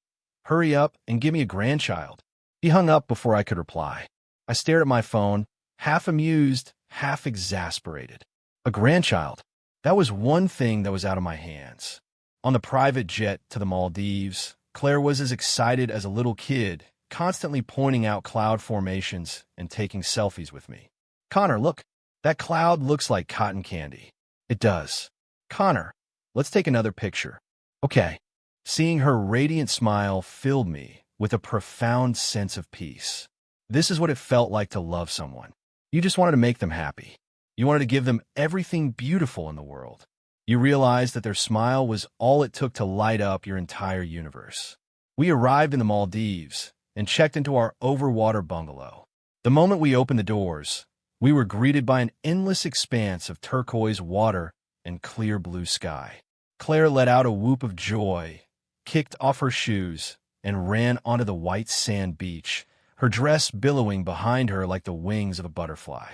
hurry up and give me a grandchild. He hung up before I could reply. I stared at my phone, half amused, half exasperated. A grandchild. That was one thing that was out of my hands. On the private jet to the Maldives, Claire was as excited as a little kid, constantly pointing out cloud formations and taking selfies with me. Connor, look. That cloud looks like cotton candy. It does. Connor, let's take another picture. Okay. Seeing her radiant smile filled me with a profound sense of peace. This is what it felt like to love someone. You just wanted to make them happy. You wanted to give them everything beautiful in the world. You realized that their smile was all it took to light up your entire universe. We arrived in the Maldives and checked into our overwater bungalow. The moment we opened the doors, we were greeted by an endless expanse of turquoise water and clear blue sky. Claire let out a whoop of joy, kicked off her shoes, and ran onto the white sand beach, her dress billowing behind her like the wings of a butterfly.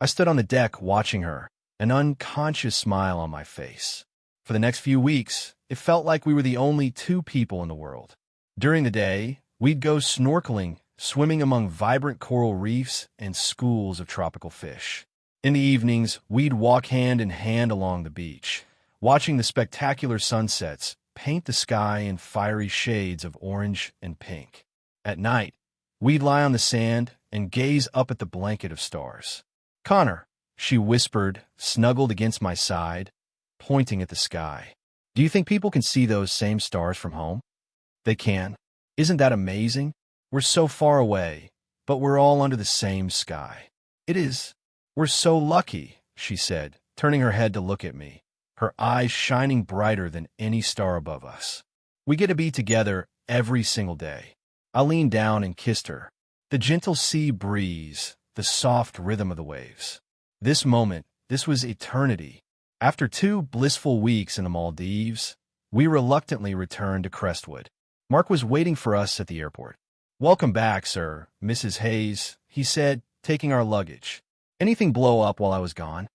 I stood on the deck watching her, an unconscious smile on my face. For the next few weeks, it felt like we were the only 2 people in the world. During the day, we'd go snorkeling, swimming among vibrant coral reefs and schools of tropical fish. In the evenings, we'd walk hand in hand along the beach, watching the spectacular sunsets paint the sky in fiery shades of orange and pink. At night, we'd lie on the sand and gaze up at the blanket of stars. "Connor," she whispered, snuggled against my side, pointing at the sky. "Do you think people can see those same stars from home?" "They can. Isn't that amazing? We're so far away, but we're all under the same sky." "It is. We're so lucky," she said, turning her head to look at me, her eyes shining brighter than any star above us. "We get to be together every single day." I leaned down and kissed her. The gentle sea breeze, the soft rhythm of the waves. This moment, this was eternity. After 2 blissful weeks in the Maldives, we reluctantly returned to Crestwood. Mark was waiting for us at the airport. "Welcome back, sir, Mrs. Hayes," he said, taking our luggage. "Anything blow up while I was gone?"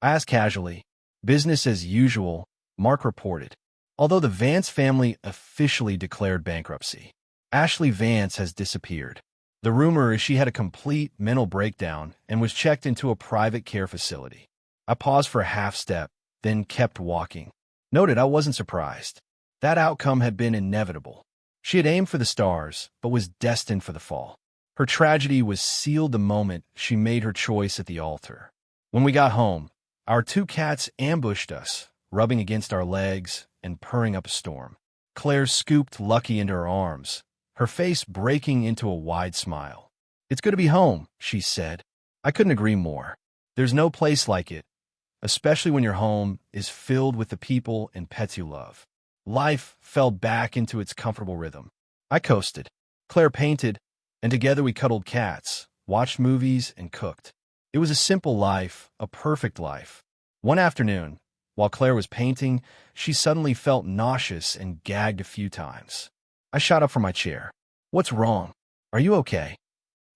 I asked casually. "Business as usual," Mark reported. Although the Vance family officially declared bankruptcy, Ashley Vance has disappeared. The rumor is she had a complete mental breakdown and was checked into a private care facility. I paused for a half step, then kept walking. Noted I wasn't surprised. That outcome had been inevitable. She had aimed for the stars, but was destined for the fall. Her tragedy was sealed the moment she made her choice at the altar. When we got home, our 2 cats ambushed us, rubbing against our legs and purring up a storm. Claire scooped Lucky into her arms, her face breaking into a wide smile. "It's good to be home," she said. I couldn't agree more. There's no place like it, especially when your home is filled with the people and pets you love. Life fell back into its comfortable rhythm. I coasted. Claire painted, and together we cuddled cats, watched movies, and cooked. It was a simple life, a perfect life. One afternoon, while Claire was painting, she suddenly felt nauseous and gagged a few times. I shot up from my chair. "What's wrong? Are you okay?"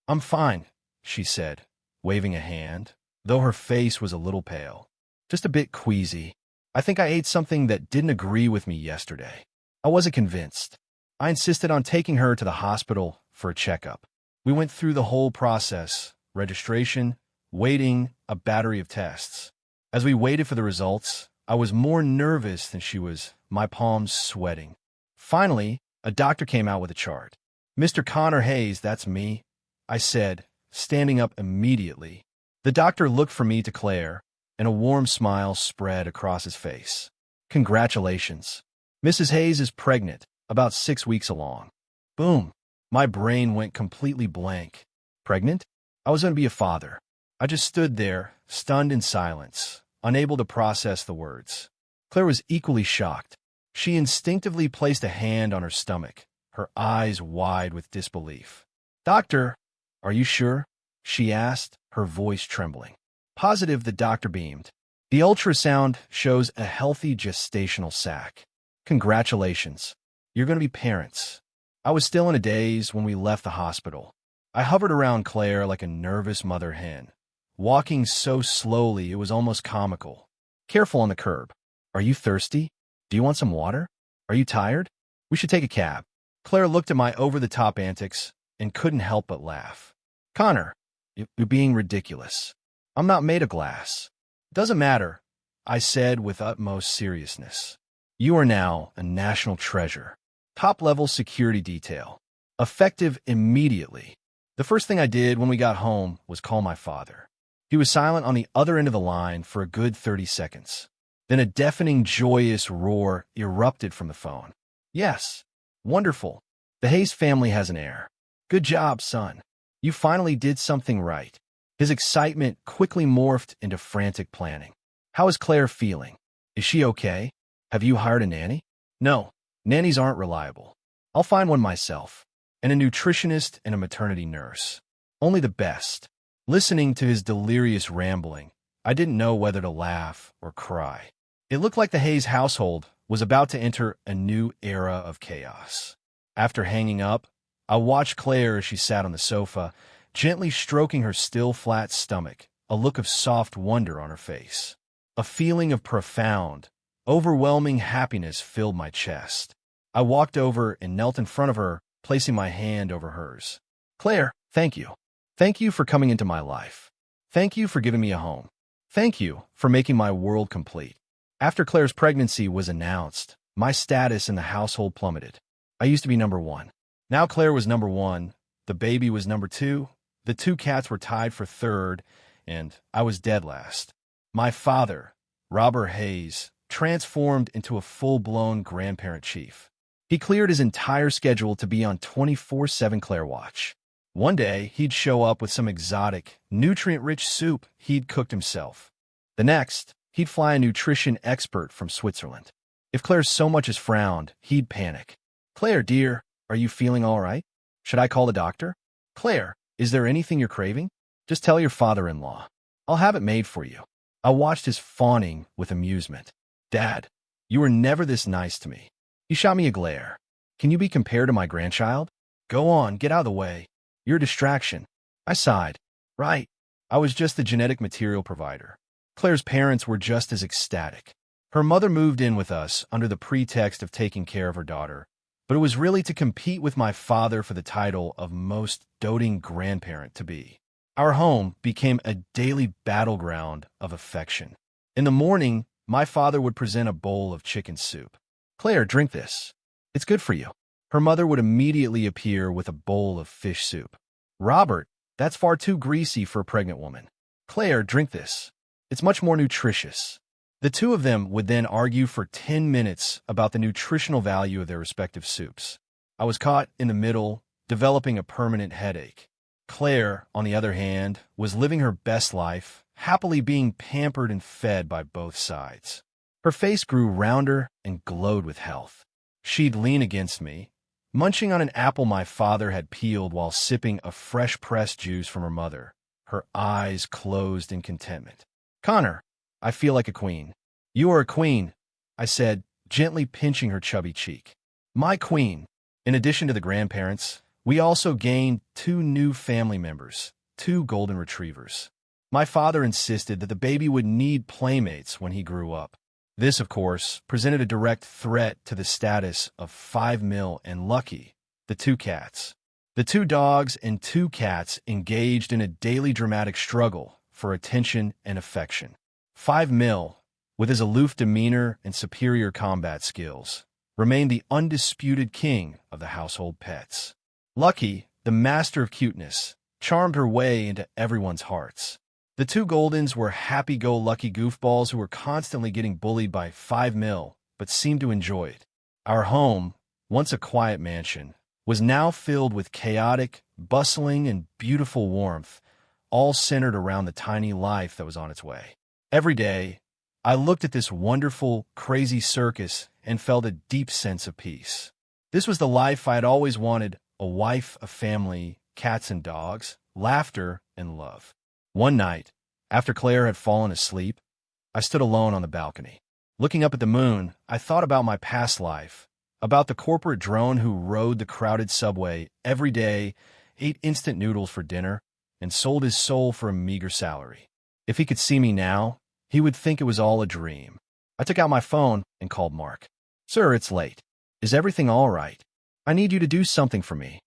"I'm fine," she said, waving a hand, though her face was a little pale. "Just a bit queasy. I think I ate something that didn't agree with me yesterday." I wasn't convinced. I insisted on taking her to the hospital for a checkup. We went through the whole process: registration, waiting, a battery of tests. As we waited for the results, I was more nervous than she was, my palms sweating. Finally, a doctor came out with a chart. "Mr. Connor Hayes, that's me," I said, standing up immediately. The doctor looked from me to Claire, and a warm smile spread across his face. "Congratulations. Mrs. Hayes is pregnant, about 6 weeks along." Boom. My brain went completely blank. Pregnant? I was going to be a father. I just stood there, stunned in silence, unable to process the words. Claire was equally shocked. She instinctively placed a hand on her stomach, her eyes wide with disbelief. "Doctor, are you sure?" she asked, her voice trembling. Positive, the doctor beamed. "The ultrasound shows a healthy gestational sac. Congratulations. You're going to be parents." I was still in a daze when we left the hospital. I hovered around Claire like a nervous mother hen, walking so slowly it was almost comical. "Careful on the curb. Are you thirsty? Do you want some water? Are you tired? We should take a cab." Claire looked at my over-the-top antics and couldn't help but laugh. "Connor, you're being ridiculous. I'm not made of glass." "Doesn't matter," I said with utmost seriousness. "You are now a national treasure. Top-level security detail. Effective immediately." The first thing I did when we got home was call my father. He was silent on the other end of the line for a good 30 seconds. Then a deafening, joyous roar erupted from the phone. "Yes. Wonderful. The Hayes family has an heir. Good job, son. You finally did something right." His excitement quickly morphed into frantic planning. "How is Claire feeling? Is she okay? Have you hired a nanny?" "No. Nannies aren't reliable. I'll find one myself. And a nutritionist and a maternity nurse. Only the best." Listening to his delirious rambling, I didn't know whether to laugh or cry. It looked like the Hayes household was about to enter a new era of chaos. After hanging up, I watched Claire as she sat on the sofa, gently stroking her still flat stomach, a look of soft wonder on her face. A feeling of profound, overwhelming happiness filled my chest. I walked over and knelt in front of her, placing my hand over hers. "Claire, thank you. Thank you for coming into my life. Thank you for giving me a home. Thank you for making my world complete." After Claire's pregnancy was announced, My status in the household plummeted. I used to be number one. Now Claire was number one, the baby was number two, the two cats were tied for third, and I was dead last. My father, Robert Hayes, transformed into a full-blown grandparent chief. He cleared his entire schedule to be on 24/7 Claire watch. One day, he'd show up with some exotic, nutrient-rich soup he'd cooked himself. The next, he'd fly a nutrition expert from Switzerland. If Claire so much as frowned, he'd panic. "Claire, dear, are you feeling all right? Should I call the doctor? Claire, is there anything you're craving? Just tell your father-in-law. I'll have it made for you." I watched his fawning with amusement. "Dad, you were never this nice to me." He shot me a glare. "Can you be compared to my grandchild? Go on, get out of the way. You're a distraction." I sighed. Right. I was just the genetic material provider. Claire's parents were just as ecstatic. Her mother moved in with us under the pretext of taking care of her daughter, but it was really to compete with my father for the title of most doting grandparent-to-be. Our home became a daily battleground of affection. In the morning, my father would present a bowl of chicken soup. "Claire, drink this. It's good for you." Her mother would immediately appear with a bowl of fish soup. "Robert, that's far too greasy for a pregnant woman." "Claire, drink this. It's much more nutritious." The two of them would then argue for 10 minutes about the nutritional value of their respective soups. I was caught in the middle, developing a permanent headache. Claire, on the other hand, was living her best life, happily being pampered and fed by both sides. Her face grew rounder and glowed with health. She'd lean against me, munching on an apple my father had peeled while sipping a fresh-pressed juice from her mother, her eyes closed in contentment. "Connor, I feel like a queen." "You are a queen," I said, gently pinching her chubby cheek. "My queen." In addition to the grandparents, we also gained 2 new family members, 2 golden retrievers. My father insisted that the baby would need playmates when he grew up. This, of course, presented a direct threat to the status of 5 Mil and Lucky, the 2 cats. The 2 dogs and 2 cats engaged in a daily dramatic struggle for attention and affection. 5 Mil, with his aloof demeanor and superior combat skills, remained the undisputed king of the household pets. Lucky, the master of cuteness, charmed her way into everyone's hearts. The 2 Goldens were happy-go-lucky goofballs who were constantly getting bullied by 5 Mil, but seemed to enjoy it. Our home, once a quiet mansion, was now filled with chaotic, bustling, and beautiful warmth, all centered around the tiny life that was on its way. Every day, I looked at this wonderful, crazy circus and felt a deep sense of peace. This was the life I had always wanted: a wife, a family, cats and dogs, laughter and love. One night, after Claire had fallen asleep, I stood alone on the balcony. Looking up at the moon, I thought about my past life, about the corporate drone who rode the crowded subway every day, ate instant noodles for dinner, and sold his soul for a meager salary. If he could see me now, he would think it was all a dream. I took out my phone and called Mark. "Sir, it's late. Is everything all right? I need you to do something for me,"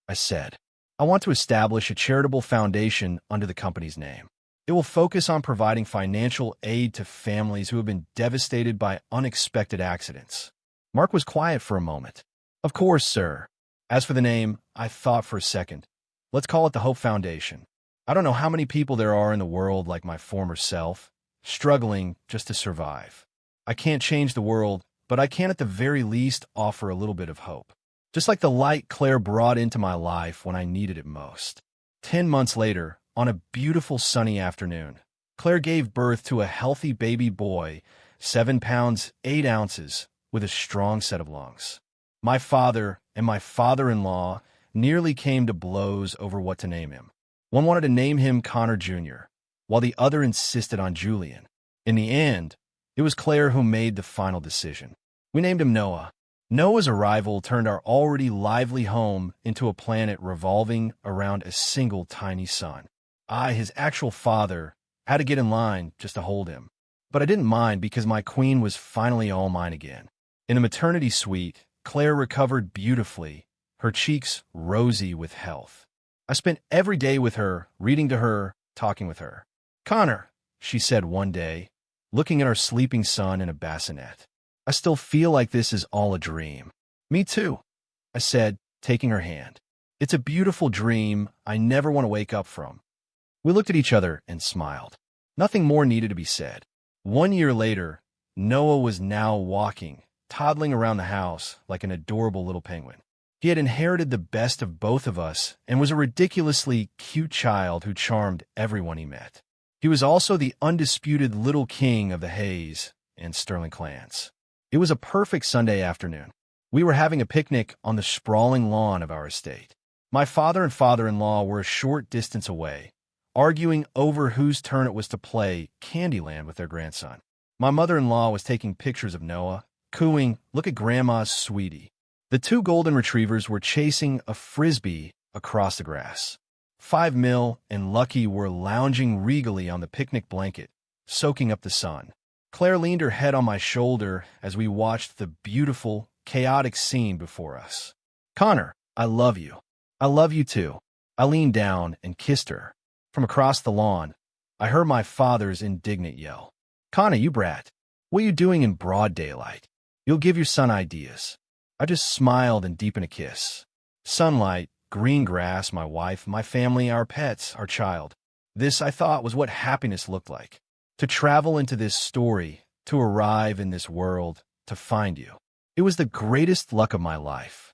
I said. "I want to establish a charitable foundation under the company's name. It will focus on providing financial aid to families who have been devastated by unexpected accidents." Mark was quiet for a moment. "Of course, sir. As for the name, I thought for a second. Let's call it the Hope Foundation. I don't know how many people there are in the world like my former self, struggling just to survive. I can't change the world, but I can at the very least offer a little bit of hope. Just like the light Claire brought into my life when I needed it most." 10 months later, on a beautiful sunny afternoon, Claire gave birth to a healthy baby boy, 7 pounds 8 ounces, with a strong set of lungs. My father and my father-in-law nearly came to blows over what to name him. One wanted to name him Connor Jr., while the other insisted on Julian. In the end, it was Claire who made the final decision. We named him Noah. Noah's arrival turned our already lively home into a planet revolving around a single tiny sun. I, his actual father, had to get in line just to hold him. But I didn't mind because my queen was finally all mine again. In the maternity suite, Claire recovered beautifully, her cheeks rosy with health. I spent every day with her, reading to her, talking with her. "Connor," she said one day, looking at our sleeping son in a bassinet, I still feel like this is all a dream. Me too, I said, taking her hand. It's a beautiful dream I never want to wake up from. We looked at each other and smiled. Nothing more needed to be said. 1 year later, Noah was now walking, toddling around the house like an adorable little penguin. He had inherited the best of both of us and was a ridiculously cute child who charmed everyone he met. He was also the undisputed little king of the Hayes and Sterling clans. It was a perfect Sunday afternoon. We were having a picnic on the sprawling lawn of our estate. My father and father-in-law were a short distance away, arguing over whose turn it was to play Candyland with their grandson. My mother-in-law was taking pictures of Noah, cooing, "Look at Grandma's sweetie." The two golden retrievers were chasing a frisbee across the grass. 5 and Lucky were lounging regally on the picnic blanket, soaking up the sun. Claire leaned her head on my shoulder as we watched the beautiful, chaotic scene before us. "Connor, I love you. I love you too." I leaned down and kissed her. From across the lawn, I heard my father's indignant yell. "Connor, you brat. What are you doing in broad daylight? You'll give your son ideas." I just smiled and deepened a kiss. Sunlight, green grass, my wife, my family, our pets, our child. This, I thought, was what happiness looked like. To travel into this story, to arrive in this world, to find you. It was the greatest luck of my life.